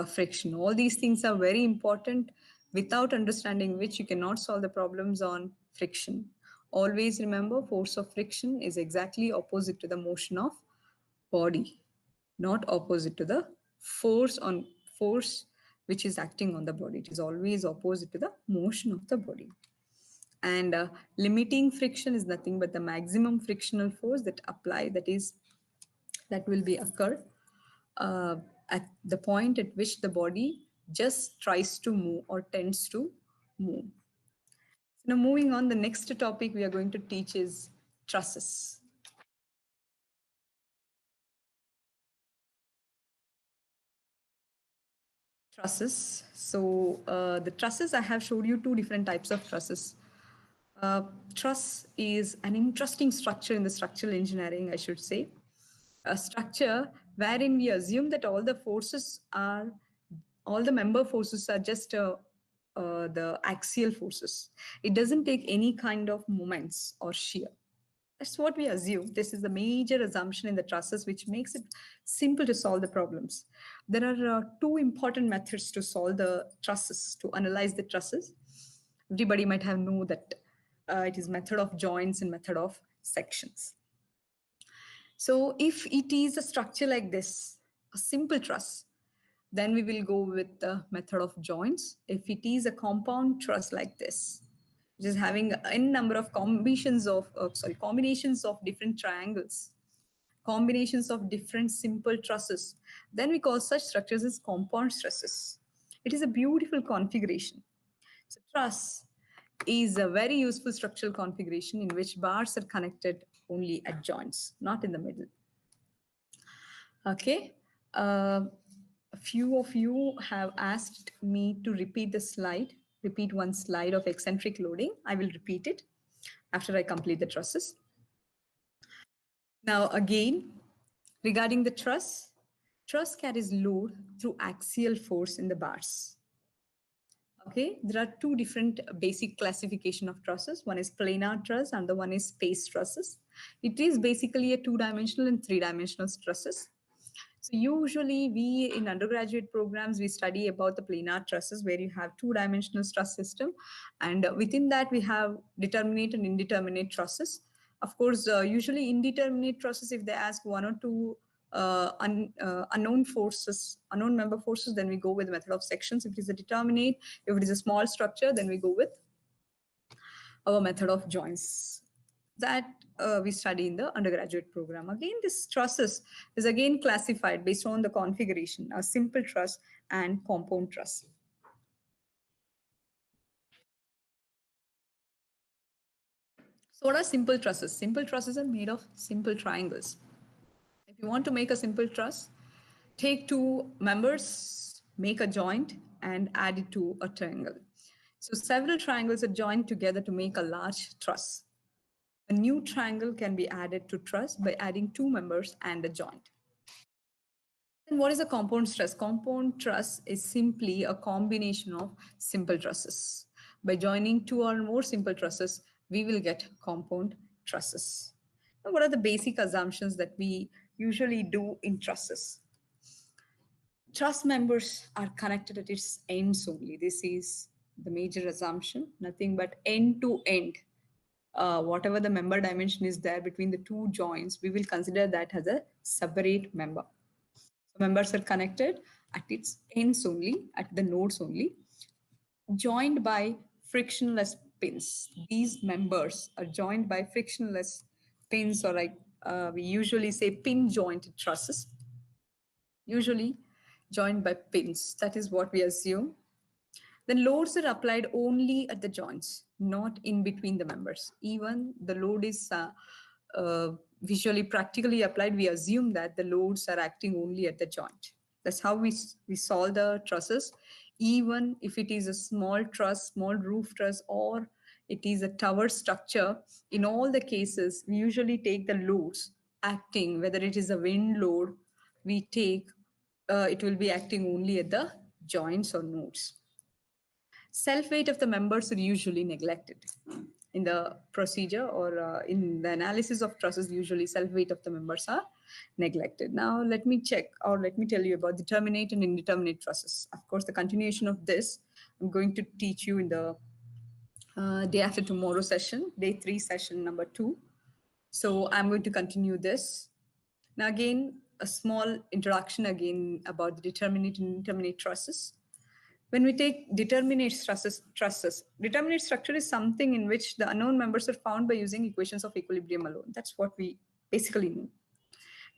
friction. All these things are very important, without understanding which you cannot solve the problems on friction. Always remember, force of friction is exactly opposite to the motion of body, not opposite to the force which is acting on the body. It is always opposite to the motion of the body. And limiting friction is nothing but the maximum frictional force that will be occurred at the point at which the body just tries to move or tends to move. Now moving on, the next topic we are going to teach is trusses. Trusses. So the trusses, I have showed you two different types of trusses. Truss is an interesting structure in the structural engineering, I should say. A structure wherein we assume that all the member forces are just the axial forces. It doesn't take any kind of moments or shear. That's what we assume. This is the major assumption in the trusses, which makes it simple to solve the problems. There are two important methods to solve the trusses, to analyze the trusses. Everybody might have known that it is method of joints and method of sections. So if it is a structure like this, a simple truss, then we will go with the method of joints. If it is a compound truss like this, which is having n number of combinations of different triangles, combinations of different simple trusses, then we call such structures as compound trusses. It is a beautiful configuration. So truss is a very useful structural configuration in which bars are connected only at joints, not in the middle. Okay. A few of you have asked me to repeat one slide of eccentric loading. I will repeat it after I complete the trusses. Now, again, regarding the truss carries load through axial force in the bars. Okay, there are two different basic classification of trusses. One is planar truss and the one is space trusses. It is basically a two-dimensional and three-dimensional trusses. So usually we in undergraduate programs, we study about the planar trusses where you have two-dimensional truss system. And within that we have determinate and indeterminate trusses. Of course, usually indeterminate trusses, if they ask one or two unknown forces, unknown member forces, then we go with the method of sections. If it is a determinate, if it is a small structure, then we go with our method of joints that we study in the undergraduate program. Again, this trusses is again classified based on the configuration, a simple truss and compound truss. So what are simple trusses? Simple trusses are made of simple triangles. If you want to make a simple truss, take two members, make a joint and add it to a triangle. So several triangles are joined together to make a large truss. A new triangle can be added to truss by adding two members and a joint. And what is a compound truss? Compound truss is simply a combination of simple trusses. By joining two or more simple trusses, we will get compound trusses. Now, what are the basic assumptions that we usually do in trusses? Truss members are connected at its ends only. This is the major assumption, nothing but end to end. Whatever the member dimension is there between the two joints, we will consider that as a separate member. So members are connected at its ends only, at the nodes only, joined by frictionless pins. These members are joined by frictionless pins, or like we usually say pin jointed trusses, usually joined by pins. That is what we assume. Then loads are applied only at the joints, not in between the members. Even the load is visually practically applied, we assume that the loads are acting only at the joint. That's how we solve the trusses. Even if it is a small truss, small roof truss, or it is a tower structure, in all the cases, we usually take the loads acting, whether it is a wind load, we take, it will be acting only at the joints or nodes. Self-weight of the members are usually neglected in the procedure, or in the analysis of trusses. Usually self-weight of the members are neglected. Now let me check, or let me tell you about determinate and indeterminate trusses. Of course, the continuation of this I'm going to teach you in the day after tomorrow session, day 3 session number 2. So I'm going to continue this. Now again, a small introduction again about the determinate and indeterminate trusses. When we take determinate trusses, determinate structure is something in which the unknown members are found by using equations of equilibrium alone. That's what we basically know.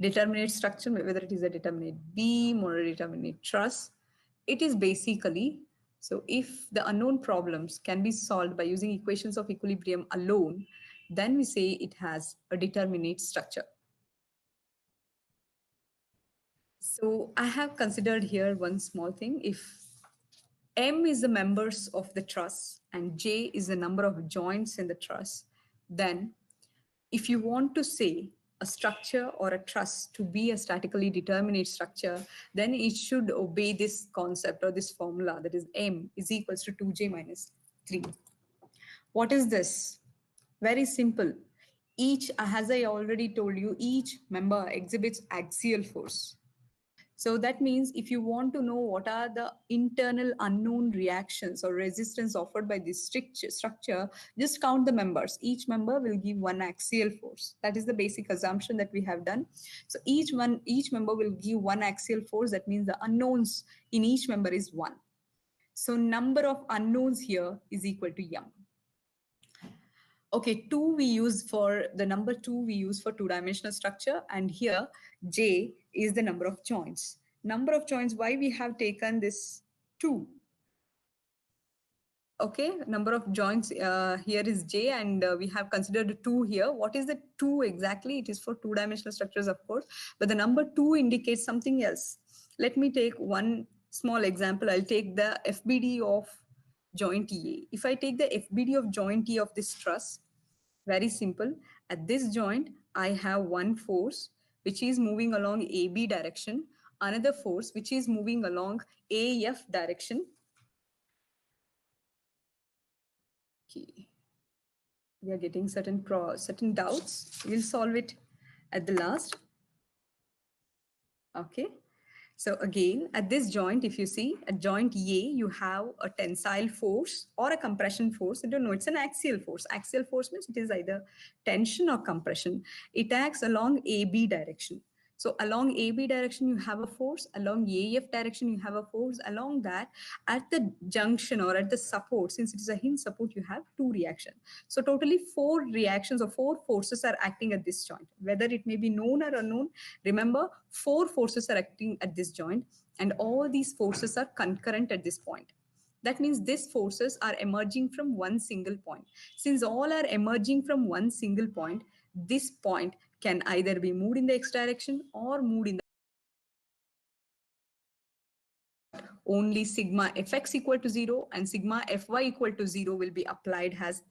Determinate structure, whether it is a determinate beam or a determinate truss, it is basically, so if the unknown problems can be solved by using equations of equilibrium alone, then we say it has a determinate structure. So I have considered here one small thing. If M is the members of the truss and J is the number of joints in the truss, then if you want to say a structure or a truss to be a statically determinate structure, then it should obey this concept or this formula, that is M is equals to 2J minus 3. What is this? Very simple. Each, as I already told you, each member exhibits axial force. So that means if you want to know what are the internal unknown reactions or resistance offered by this structure, just count the members. Each member will give one axial force. That is the basic assumption that we have done. So each member will give one axial force. That means the unknowns in each member is 1. So number of unknowns here is equal to M. Okay, 2 we use for the number 2 we use for two-dimensional structure, and here J is the number of joints. Number of joints, why we have taken this 2? Okay, number of joints here is J, and we have considered 2 here. What is the 2 exactly? It is for two-dimensional structures, of course, but the number 2 indicates something else. Let me take one small example. I'll take the FBD of joint A. If I take the FBD of joint E of this truss, very simple. At this joint, I have one force which is moving along AB direction, another force which is moving along AF direction. Okay. We are getting certain doubts. We'll solve it at the last. Okay. So again, at this joint, if you see at joint A, you have a tensile force or a compression force. I don't know, it's an axial force. Axial force means it is either tension or compression. It acts along AB direction. So along AB direction, you have a force. Along AF direction, you have a force. Along that, at the junction or at the support, since it is a hinge support, you have 2 reactions. So totally 4 reactions or 4 forces are acting at this joint. Whether it may be known or unknown, remember 4 forces are acting at this joint, and all these forces are concurrent at this point. That means these forces are emerging from one single point. Since all are emerging from one single point, this point can either be moved in the x direction or moved in the only sigma fx equal to 0 and sigma fy equal to 0 will be applied as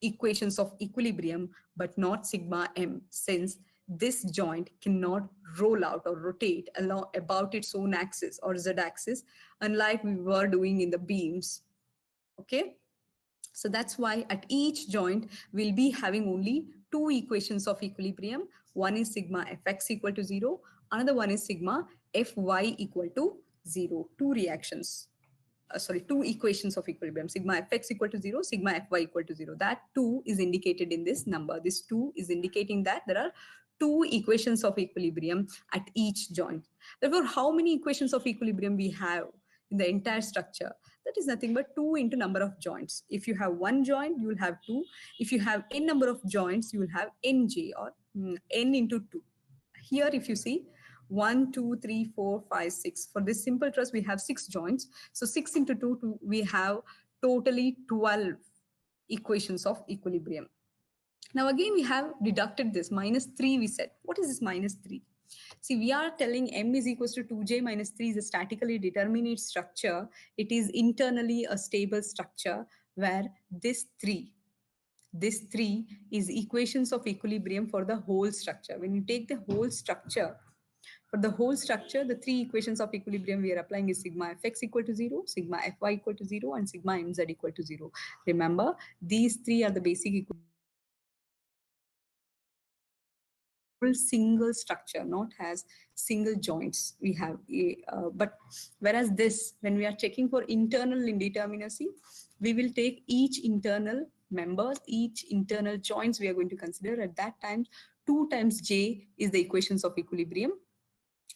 equations of equilibrium, but not sigma m, since this joint cannot roll out or rotate along about its own axis or z axis, unlike we were doing in the beams. Okay. So that's why at each joint, we'll be having only 2 equations of equilibrium. One is sigma fx equal to 0. Another one is sigma fy equal to 0. 2 reactions. Sorry, 2 equations of equilibrium. Sigma fx equal to 0, sigma fy equal to 0. That 2 is indicated in this number. This 2 is indicating that there are 2 equations of equilibrium at each joint. Therefore, how many equations of equilibrium we have in the entire structure? That is nothing but 2 into number of joints. If you have one joint, you will have 2. If you have n number of joints, you will have nj or n into 2. Here, if you see, 1, 2, 3, 4, 5, 6. For this simple truss, we have 6 joints. So 6 into 2, we have totally 12 equations of equilibrium. Now again, we have deducted this minus 3, we said. What is this minus 3? See, we are telling m is equals to 2j minus 3 is a statically determinate structure. It is internally a stable structure where this 3 is equations of equilibrium for the whole structure. When you take the whole structure, for the whole structure, the 3 equations of equilibrium we are applying is sigma fx equal to 0, sigma fy equal to 0, and sigma mz equal to 0. Remember, these 3 are the basic equations. Single structure, not has single joints we have, but whereas this, when we are checking for internal indeterminacy, we will take each internal members, each internal joints we are going to consider. At that time, 2 times j is the equations of equilibrium,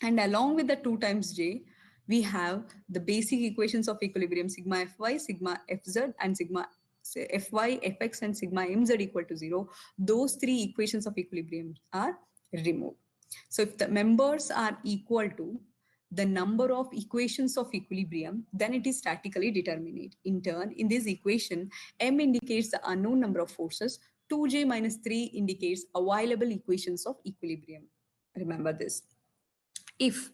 and along with the 2 times j, we have the basic equations of equilibrium, sigma fy, sigma fz, and sigma fy, fx, and sigma mz equal to 0. Those 3 equations of equilibrium are removed. So if the members are equal to the number of equations of equilibrium, then it is statically determinate. In turn, in this equation, m indicates the unknown number of forces, 2j minus 3 indicates available equations of equilibrium. Remember this. If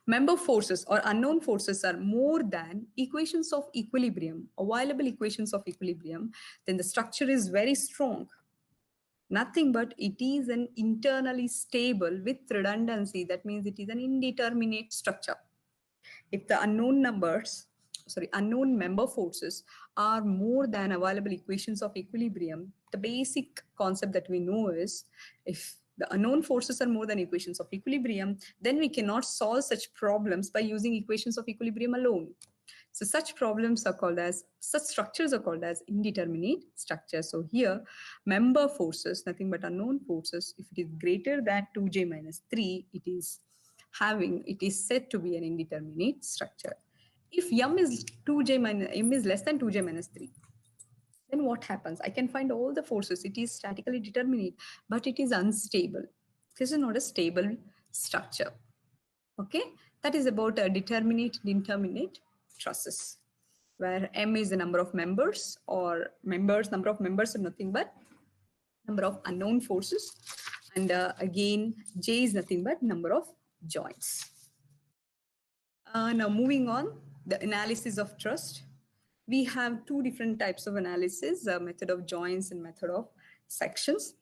member forces or unknown forces are more than equations of equilibrium, available equations of equilibrium, then the structure is very strong. Nothing but it is an internally stable with redundancy. That means it is an indeterminate structure. If the unknown member forces are more than available equations of equilibrium, the basic concept that we know is if the unknown forces are more than equations of equilibrium, then we cannot solve such problems by using equations of equilibrium alone. So such structures are called as indeterminate structures. So here, member forces, nothing but unknown forces, if it is greater than 2j minus 3, it is said to be an indeterminate structure. If m is less than 2j minus 3, then what happens? I can find all the forces. It is statically determinate, but it is unstable. This is not a stable structure. Okay, that is about a determinate, indeterminate trusses. where M is the number of members, or number of members are nothing but number of unknown forces. And again, J is nothing but number of joints. Now moving on, the analysis of trust. We have two different types of analysis, method of joints and method of sections.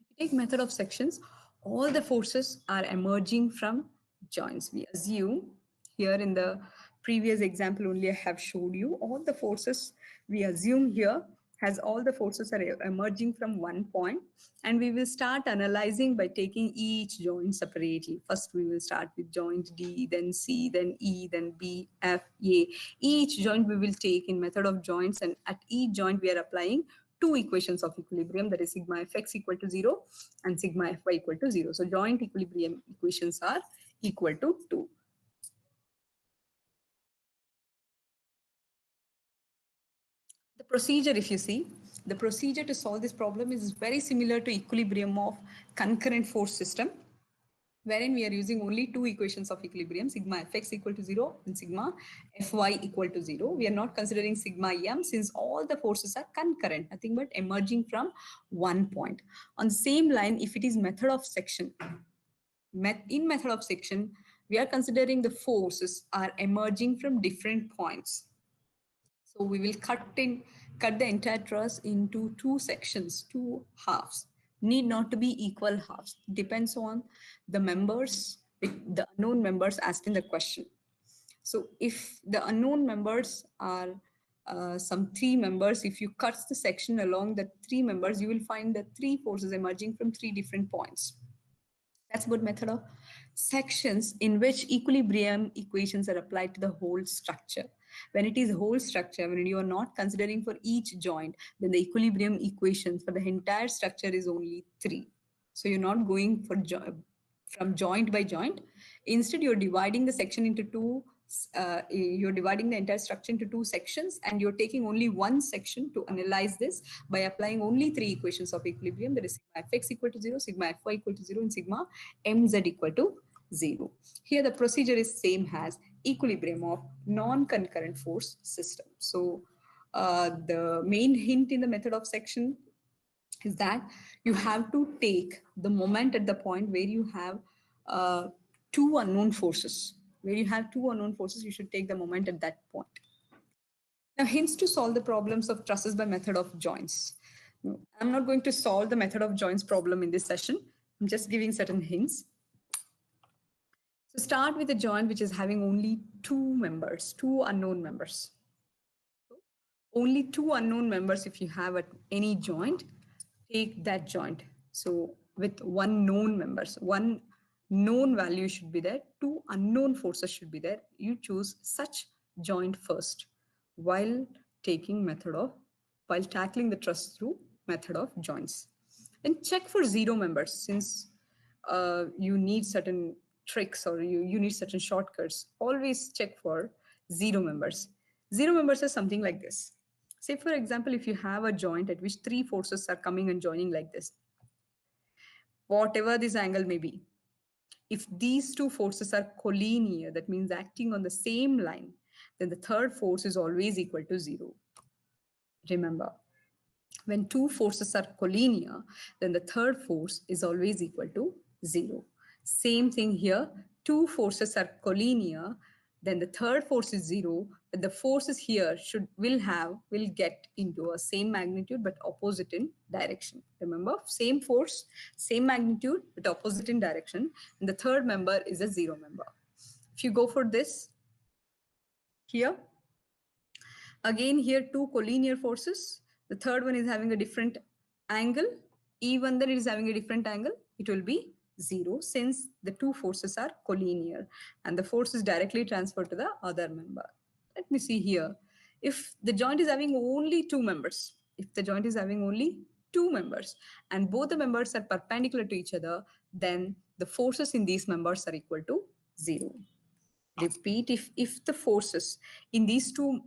If you take method of sections, all the forces are emerging from joints. We assume here in the previous example only I have showed you all the forces we assume here has all the forces are emerging from one point, and we will start analyzing by taking each joint separately. First we will start with joint D, then C, then E, then B, F, A. Each joint we will take in method of joints, and at each joint we are applying two equations of equilibrium, that is sigma fx equal to 0 and sigma fy equal to 0. So joint equilibrium equations are equal to 2. The procedure, if you see, the procedure to solve this problem is very similar to equilibrium of concurrent force system, wherein we are using only two equations of equilibrium, sigma fx equal to 0 and sigma fy equal to 0. We are not considering sigma m since all the forces are concurrent, nothing but emerging from one point. On the same line, if it is method of section, in method of section, we are considering the forces are emerging from different points. So we will cut the entire truss into two sections, two halves. Need not to be equal halves. Depends on the members, the unknown members asked in the question. So if the unknown members are some three members, if you cut the section along the three members, you will find the three forces emerging from three different points. That's good method of sections in which equilibrium equations are applied to the whole structure. When it is whole structure, when you are not considering for each joint, then the equilibrium equations for the entire structure is only 3. So you're not going for from joint by joint. Instead, you're dividing the section into two. You're dividing the entire structure into two sections, and you're taking only one section to analyze this by applying only three equations of equilibrium. That is sigma fx equal to 0, sigma fy equal to 0, and sigma mz equal to 0. Here the procedure is same as equilibrium of non-concurrent force system. So the main hint in the method of section is that you have to take the moment at the point where you have two unknown forces. Where you have two unknown forces, you should take the moment at that point. Now, hints to solve the problems of trusses by method of joints. No, I'm not going to solve the method of joints problem in this session. I'm just giving certain hints. So start with a joint which is having only two members, two unknown members. Only two unknown members if you have at any joint, take that joint. So with one known members, one known value should be there, two unknown forces should be there. You choose such joint first while tackling the truss through method of joints. And check for zero members since you need certain tricks or you need certain shortcuts. Always check for zero members. Zero members are something like this. Say, for example, if you have a joint at which three forces are coming and joining like this, whatever this angle may be, if these two forces are collinear, that means acting on the same line, then the third force is always equal to 0. Remember, when two forces are collinear, then the third force is always equal to 0. Same thing here, two forces are collinear, then the third force is 0, but the forces here will get into a same magnitude but opposite in direction. Remember, same force, same magnitude but opposite in direction, and the third member is a 0 member. If you go for this here, again here two collinear forces, the third one is having a different angle, even then it is having a different angle, it will be 0 since the two forces are collinear and the force is directly transferred to the other member. Let me see here. If the joint is having only two members, and both the members are perpendicular to each other, then the forces in these members are equal to 0. Repeat, if the forces in these two,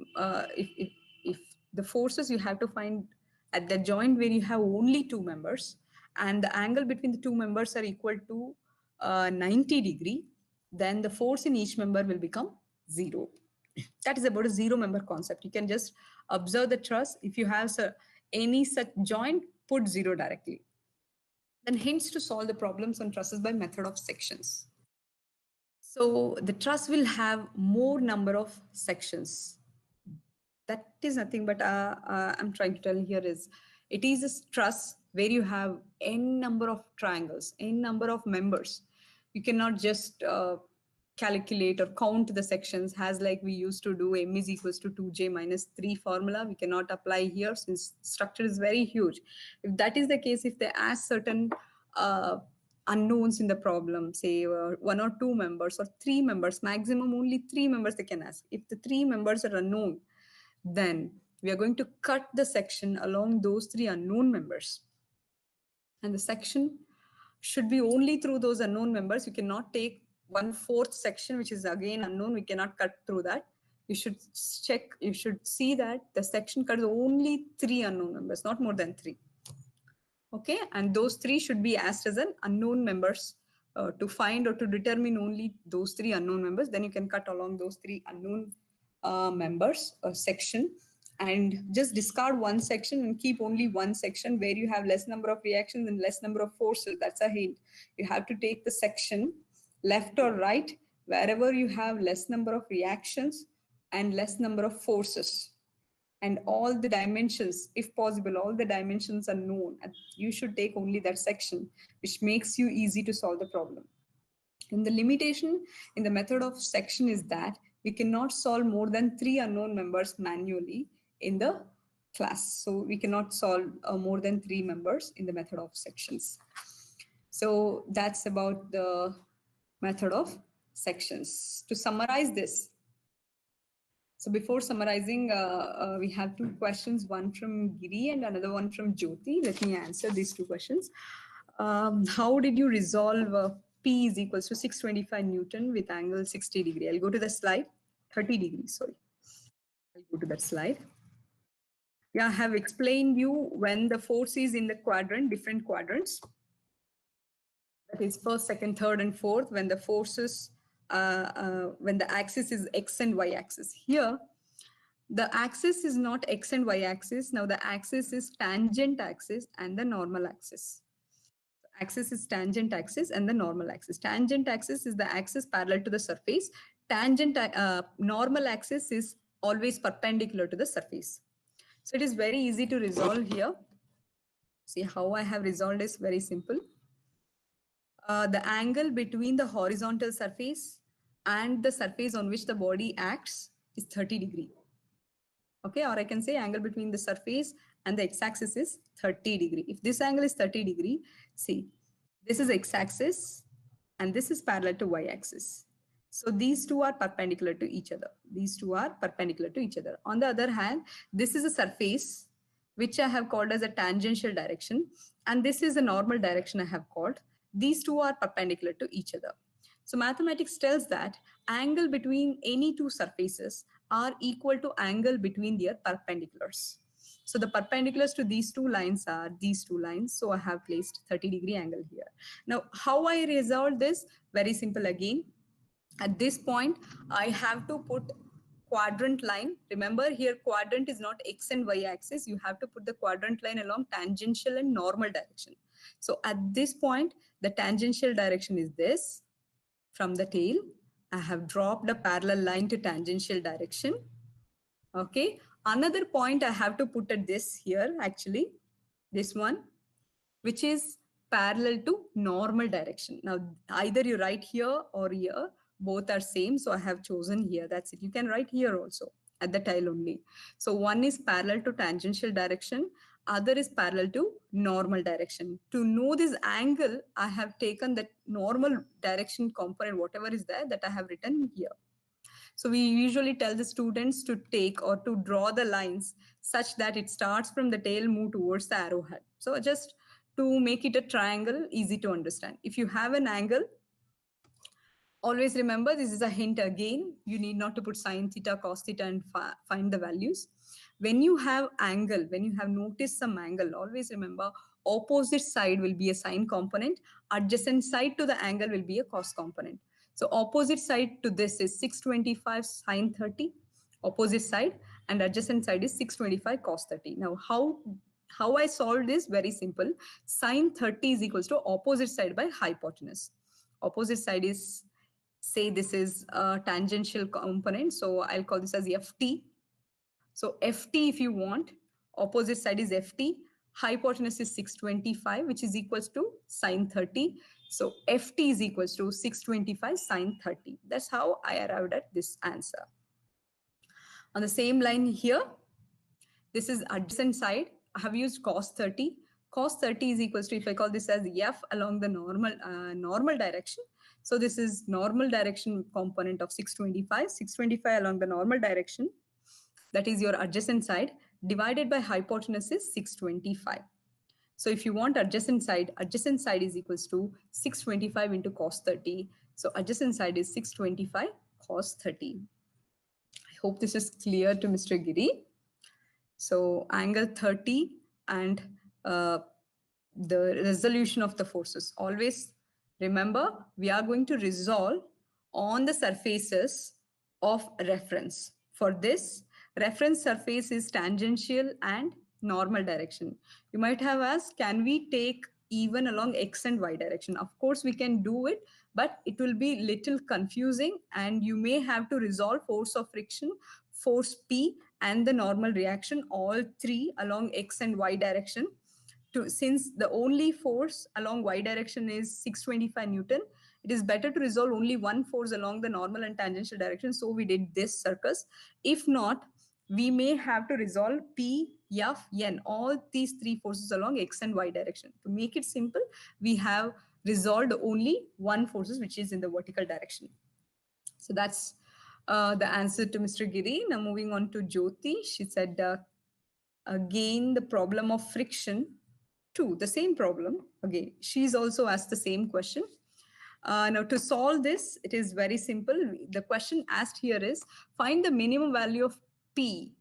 if the forces you have to find at the joint where you have only two members and the angle between the two members are equal to 90 degree, then the force in each member will become 0. That is about a zero member concept. You can just observe the truss. If you have any such joint, put zero directly. Then hints to solve the problems on trusses by method of sections. So the truss will have more number of sections. That is nothing but I'm trying to tell here is it is a truss where you have n number of triangles, n number of members. You cannot just calculate or count the sections as like we used to do m is equals to 2j minus 3 formula. We cannot apply here since structure is very huge. If that is the case, if they ask certain unknowns in the problem, say one or two members or three members, maximum only three members they can ask. If the three members are unknown, then we are going to cut the section along those three unknown members. And the section should be only through those unknown members. You cannot take 1/4 section, which is again unknown. We cannot cut through that. You should check, you should see that the section cuts only three unknown members, not more than three. Okay, and those three should be asked as an unknown members to find or to determine only those three unknown members. Then you can cut along those three unknown members section and just discard one section and keep only one section where you have less number of reactions and less number of forces. That's a hint. You have to take the section left or right wherever you have less number of reactions and less number of forces. And all the dimensions, if possible, all the dimensions are known. And you should take only that section, which makes you easy to solve the problem. And the limitation in the method of section is that we cannot solve more than three unknown members manually in the class. So we cannot solve more than three members in the method of sections. So that's about the method of sections. To summarize this, so before summarizing, we have two questions, one from Giri and another one from Jyoti. Let me answer these two questions. How did you resolve P is equals to 625 Newton with angle 60 degree? I'll go to the slide, 30 degrees, sorry. I'll go to that slide. Yeah, I have explained you when the force is in the quadrant, different quadrants. That is first, second, third, and fourth, when the forces, when the axis is X and Y axis. Here, the axis is not X and Y axis. Now the axis is tangent axis and the normal axis. Axis is tangent axis and the normal axis. Tangent axis is the axis parallel to the surface. Normal axis is always perpendicular to the surface. So it is very easy to resolve here. See how I have resolved is very simple. The angle between the horizontal surface and the surface on which the body acts is 30 degree. Okay, or I can say angle between the surface and the x-axis is 30 degree. If this angle is 30 degree, see, this is x-axis and this is parallel to y-axis. So these two are perpendicular to each other. These two are perpendicular to each other. On the other hand, this is a surface which I have called as a tangential direction, and this is a normal direction I have called. These two are perpendicular to each other. So mathematics tells that angle between any two surfaces are equal to angle between their perpendiculars. So the perpendiculars to these two lines are these two lines. So I have placed 30 degree angle here. Now, how I resolve this? Very simple again. At this point, I have to put quadrant line. Remember here, quadrant is not X and Y axis. You have to put the quadrant line along tangential and normal direction. So at this point, the tangential direction is this. From the tail, I have dropped a parallel line to tangential direction. Okay. Another point I have to put at this here, actually, this one, which is parallel to normal direction. Now, either you write here or here, both are same. So I have chosen here. That's it. You can write here also at the tail only. So one is parallel to tangential direction. Other is parallel to normal direction. To know this angle, I have taken that normal direction component, whatever is there, that I have written here. So we usually tell the students to take or to draw the lines such that it starts from the tail, move towards the arrowhead. So just to make it a triangle, easy to understand. If you have an angle, always remember, this is a hint again. You need not to put sine theta, cos theta and find the values. When you have angle, when you have noticed some angle, always remember opposite side will be a sine component. Adjacent side to the angle will be a cos component. So opposite side to this is 625 sine 30 opposite side, and adjacent side is 625 cos 30. Now, how I solved this? Very simple. Sine 30 is equals to opposite side by hypotenuse. Opposite side is, say this is a tangential component, so I'll call this as ft. So ft, if you want, opposite side is ft. Hypotenuse is 625, which is equals to sine 30. So ft is equals to 625 sine 30. That's how I arrived at this answer. On the same line here, this is adjacent side. I have used cos 30. Cos 30 is equals to, if I call this as f along the normal direction. So this is normal direction component of 625. 625 along the normal direction. That is your adjacent side, divided by hypotenuse is 625. So if you want adjacent side is equals to 625 into cos 30. So adjacent side is 625 cos 30. I hope this is clear to Mr. Giri. So angle 30 and the resolution of the forces. Always remember, we are going to resolve on the surfaces of reference. For this, reference surface is tangential and normal direction. You might have asked, can we take even along x and y direction? Of course, we can do it, but it will be little confusing and you may have to resolve force of friction, force P, and the normal reaction, all three along x and y direction. Since the only force along y direction is 625 Newton, it is better to resolve only one force along the normal and tangential direction. So we did this circus. If not, we may have to resolve P, F, N, all these three forces along x and y direction. To make it simple, we have resolved only one forces, which is in the vertical direction. So that's the answer to Mr. Giri. Now moving on to Jyoti. She said, again, the problem of friction. Two, the same problem. Again, she's also asked the same question. Now to solve this, it is very simple. The question asked here is, find the minimum value of P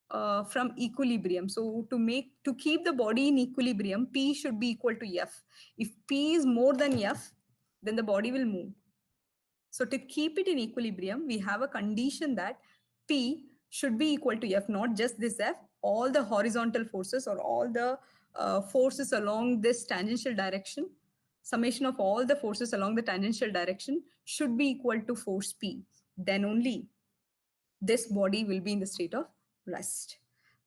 from equilibrium. So to keep the body in equilibrium, P should be equal to F. If P is more than F, then the body will move. So to keep it in equilibrium, we have a condition that P should be equal to F, not just this F, all the horizontal forces or all the forces along this tangential direction, summation of all the forces along the tangential direction should be equal to force P. Then only this body will be in the state of rest.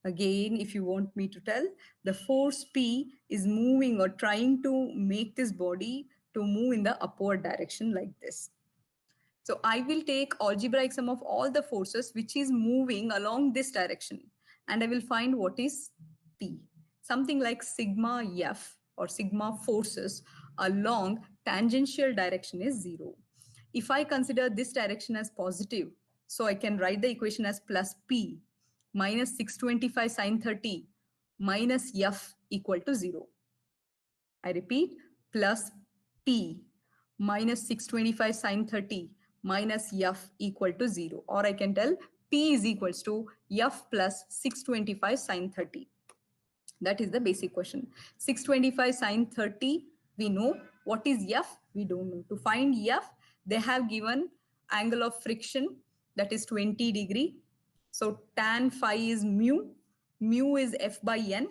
Again, if you want me to tell, the force P is moving or trying to make this body to move in the upward direction like this. So I will take algebraic sum of all the forces which is moving along this direction, and I will find what is P. Something like sigma F or sigma forces along tangential direction is 0. If I consider this direction as positive, so I can write the equation as plus P minus 625 sine 30 minus F equal to 0. I repeat, plus P minus 625 sine 30 minus F equal to 0. Or I can tell P is equals to F plus 625 sine 30. That is the basic question. 625 sine 30, we know. What is F? We don't know. To find F, they have given angle of friction, that is 20 degree. So tan phi is mu. Mu is F by N.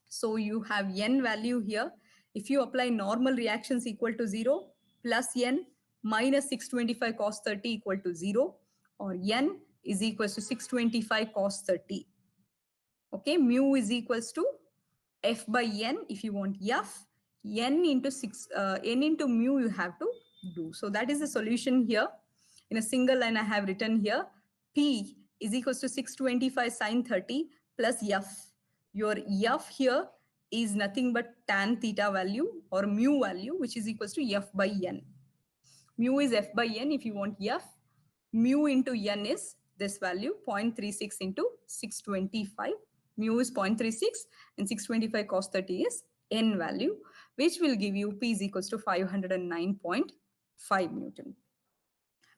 So you have N value here. If you apply normal reactions equal to 0, plus N minus 625 cos 30 equal to 0, or N is equals to 625 cos 30. Okay, mu is equals to F by N. If you want F, N into mu you have to do. So that is the solution here. In a single line I have written here, P is equals to 625 sine 30 plus F. Your F here is nothing but tan theta value or mu value, which is equals to F by N. Mu is F by N. If you want F, mu into N is this value, 0.36 into 625. Mu is 0.36 and 625 cos 30 is N value, which will give you P is equals to 509.5 Newton.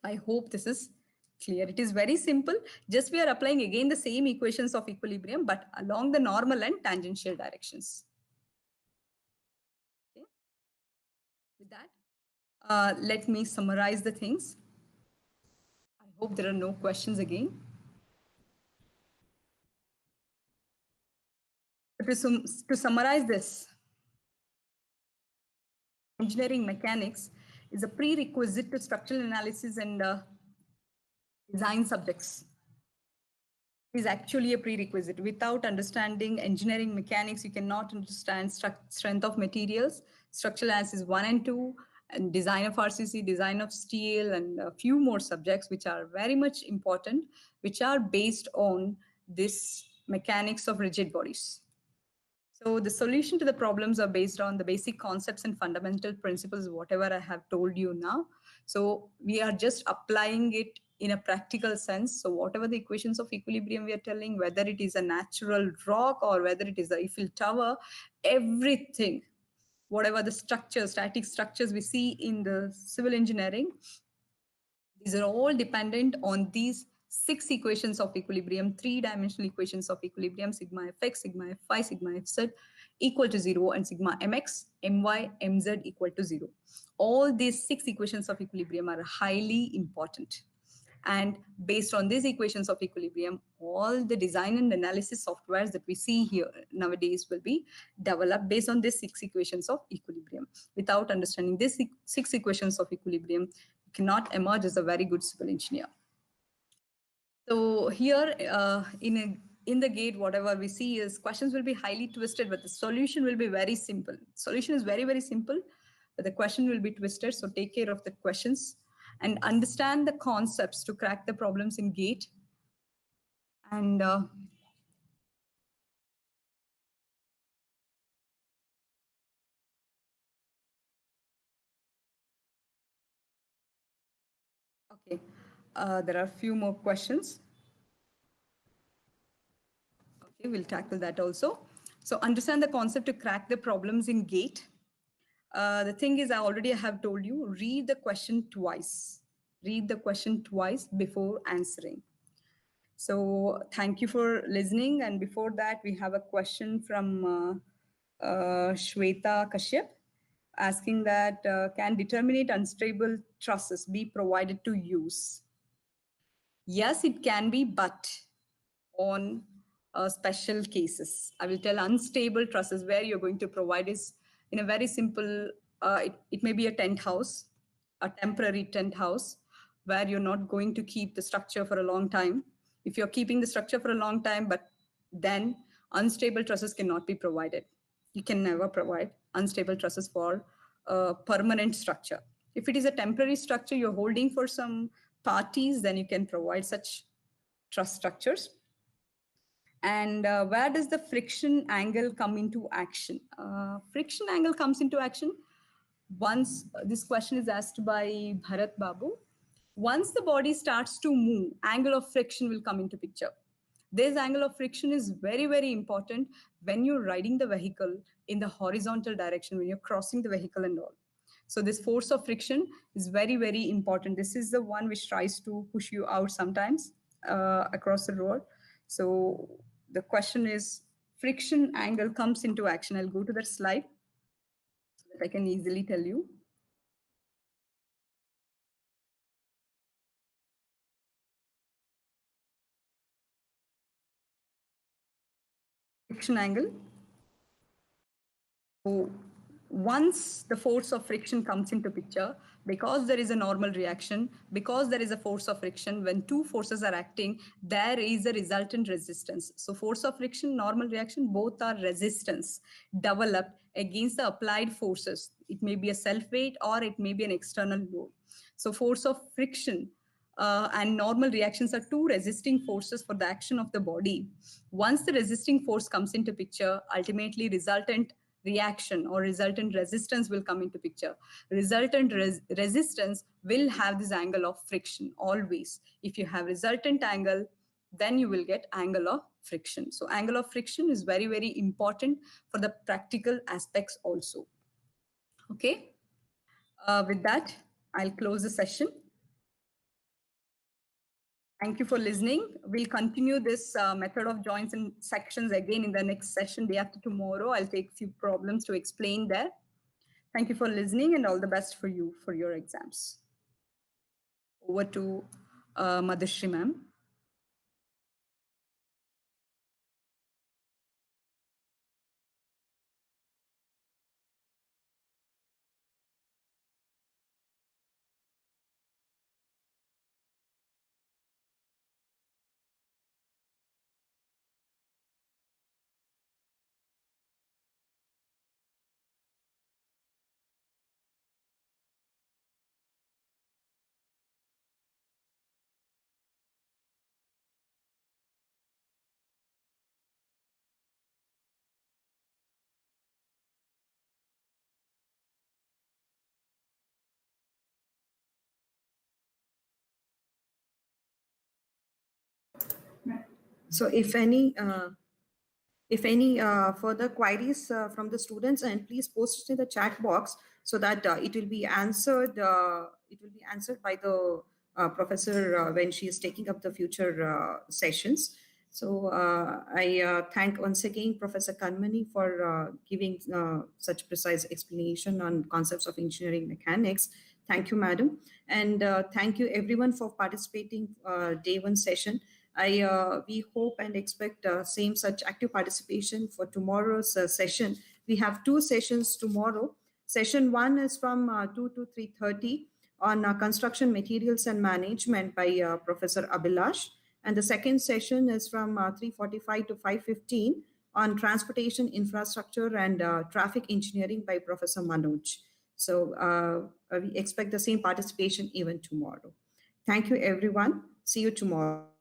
I hope this is clear. It is very simple. Just we are applying again the same equations of equilibrium, but along the normal and tangential directions. Okay. With that, let me summarize the things. I Hope there are no questions again. To summarize this, engineering mechanics is a prerequisite to structural analysis and design subjects. It is actually a prerequisite. Without understanding engineering mechanics, you cannot understand strength of materials, structural analysis 1 and 2, and design of RCC, design of steel, and a few more subjects which are very much important, which are based on this mechanics of rigid bodies. So the solution to the problems are based on the basic concepts and fundamental principles, whatever I have told you now. So we are just applying it in a practical sense. So whatever the equations of equilibrium we are telling, whether it is a natural rock or whether it is the Eiffel Tower, everything, whatever the structures, static structures we see in the civil engineering, these are all dependent on these 6 equations of equilibrium, 3-dimensional equations of equilibrium, sigma fx, sigma fy, sigma fz equal to 0, and sigma mx, my, mz equal to 0. All these 6 equations of equilibrium are highly important. And based on these equations of equilibrium, all the design and analysis softwares that we see here nowadays will be developed based on these 6 equations of equilibrium. Without understanding these 6 equations of equilibrium, you cannot emerge as a very good civil engineer. So here in the gate, whatever we see is questions will be highly twisted, but the solution will be very simple. Solution is very, very simple, but the question will be twisted. So take care of the questions and understand the concepts to crack the problems in gate. And okay, there are a few more questions. Okay, we'll tackle that also. So understand the concept to crack the problems in gate. The thing is, I already have told you, read the question twice. Read the question twice before answering. So thank you for listening. And before that, we have a question from Shweta Kashyap asking that, can determinate unstable trusses be provided to use? Yes, it can be, but on special cases. I will tell unstable trusses where you're going to provide is in a very simple, it may be a tent house, a temporary tent house, where you're not going to keep the structure for a long time. If you're keeping the structure for a long time, but then unstable trusses cannot be provided. You can never provide unstable trusses for a permanent structure. If it is a temporary structure you're holding for some parties, then you can provide such truss structures. And where does the friction angle come into action? Friction angle comes into action once, this question is asked by Bharat Babu. Once the body starts to move, angle of friction will come into picture. This angle of friction is very, very important when you're riding the vehicle in the horizontal direction, when you're crossing the vehicle and all. So this force of friction is very, very important. This is the one which tries to push you out sometimes across the road. So the question is, friction angle comes into action. I'll go to that slide so that I can easily tell you. Friction angle. So once the force of friction comes into picture, because there is a normal reaction, because there is a force of friction, when two forces are acting, there is a resultant resistance. So force of friction, normal reaction, both are resistance developed against the applied forces. It may be a self-weight or it may be an external load. So force of friction and normal reactions are two resisting forces for the action of the body. Once the resisting force comes into picture, ultimately resultant reaction or resultant resistance will come into picture. Resultant resistance will have this angle of friction always. If you have resultant angle, then you will get angle of friction. So angle of friction is very, very important for the practical aspects also. Okay. With that, I'll close the session. Thank you for listening. We'll continue this method of joints and sections again in the next session, day after tomorrow. I'll take a few problems to explain there. Thank you for listening and all the best for you for your exams. Over to Madhushree ma'am. So if any further queries from the students, and please post it in the chat box so that it will be answered. It will be answered by the professor when she is taking up the future sessions. So I thank once again Professor Kanmani for giving such precise explanation on concepts of engineering mechanics. Thank you, madam, and thank you everyone for participating day one session. We hope and expect same such active participation for tomorrow's session. We have two sessions tomorrow. Session one is from 2 to 3:30 on construction materials and management by Professor Abhilash. And the second session is from 3:45 to 5:15 on transportation infrastructure and traffic engineering by Professor Manoj. So we expect the same participation even tomorrow. Thank you, everyone. See you tomorrow.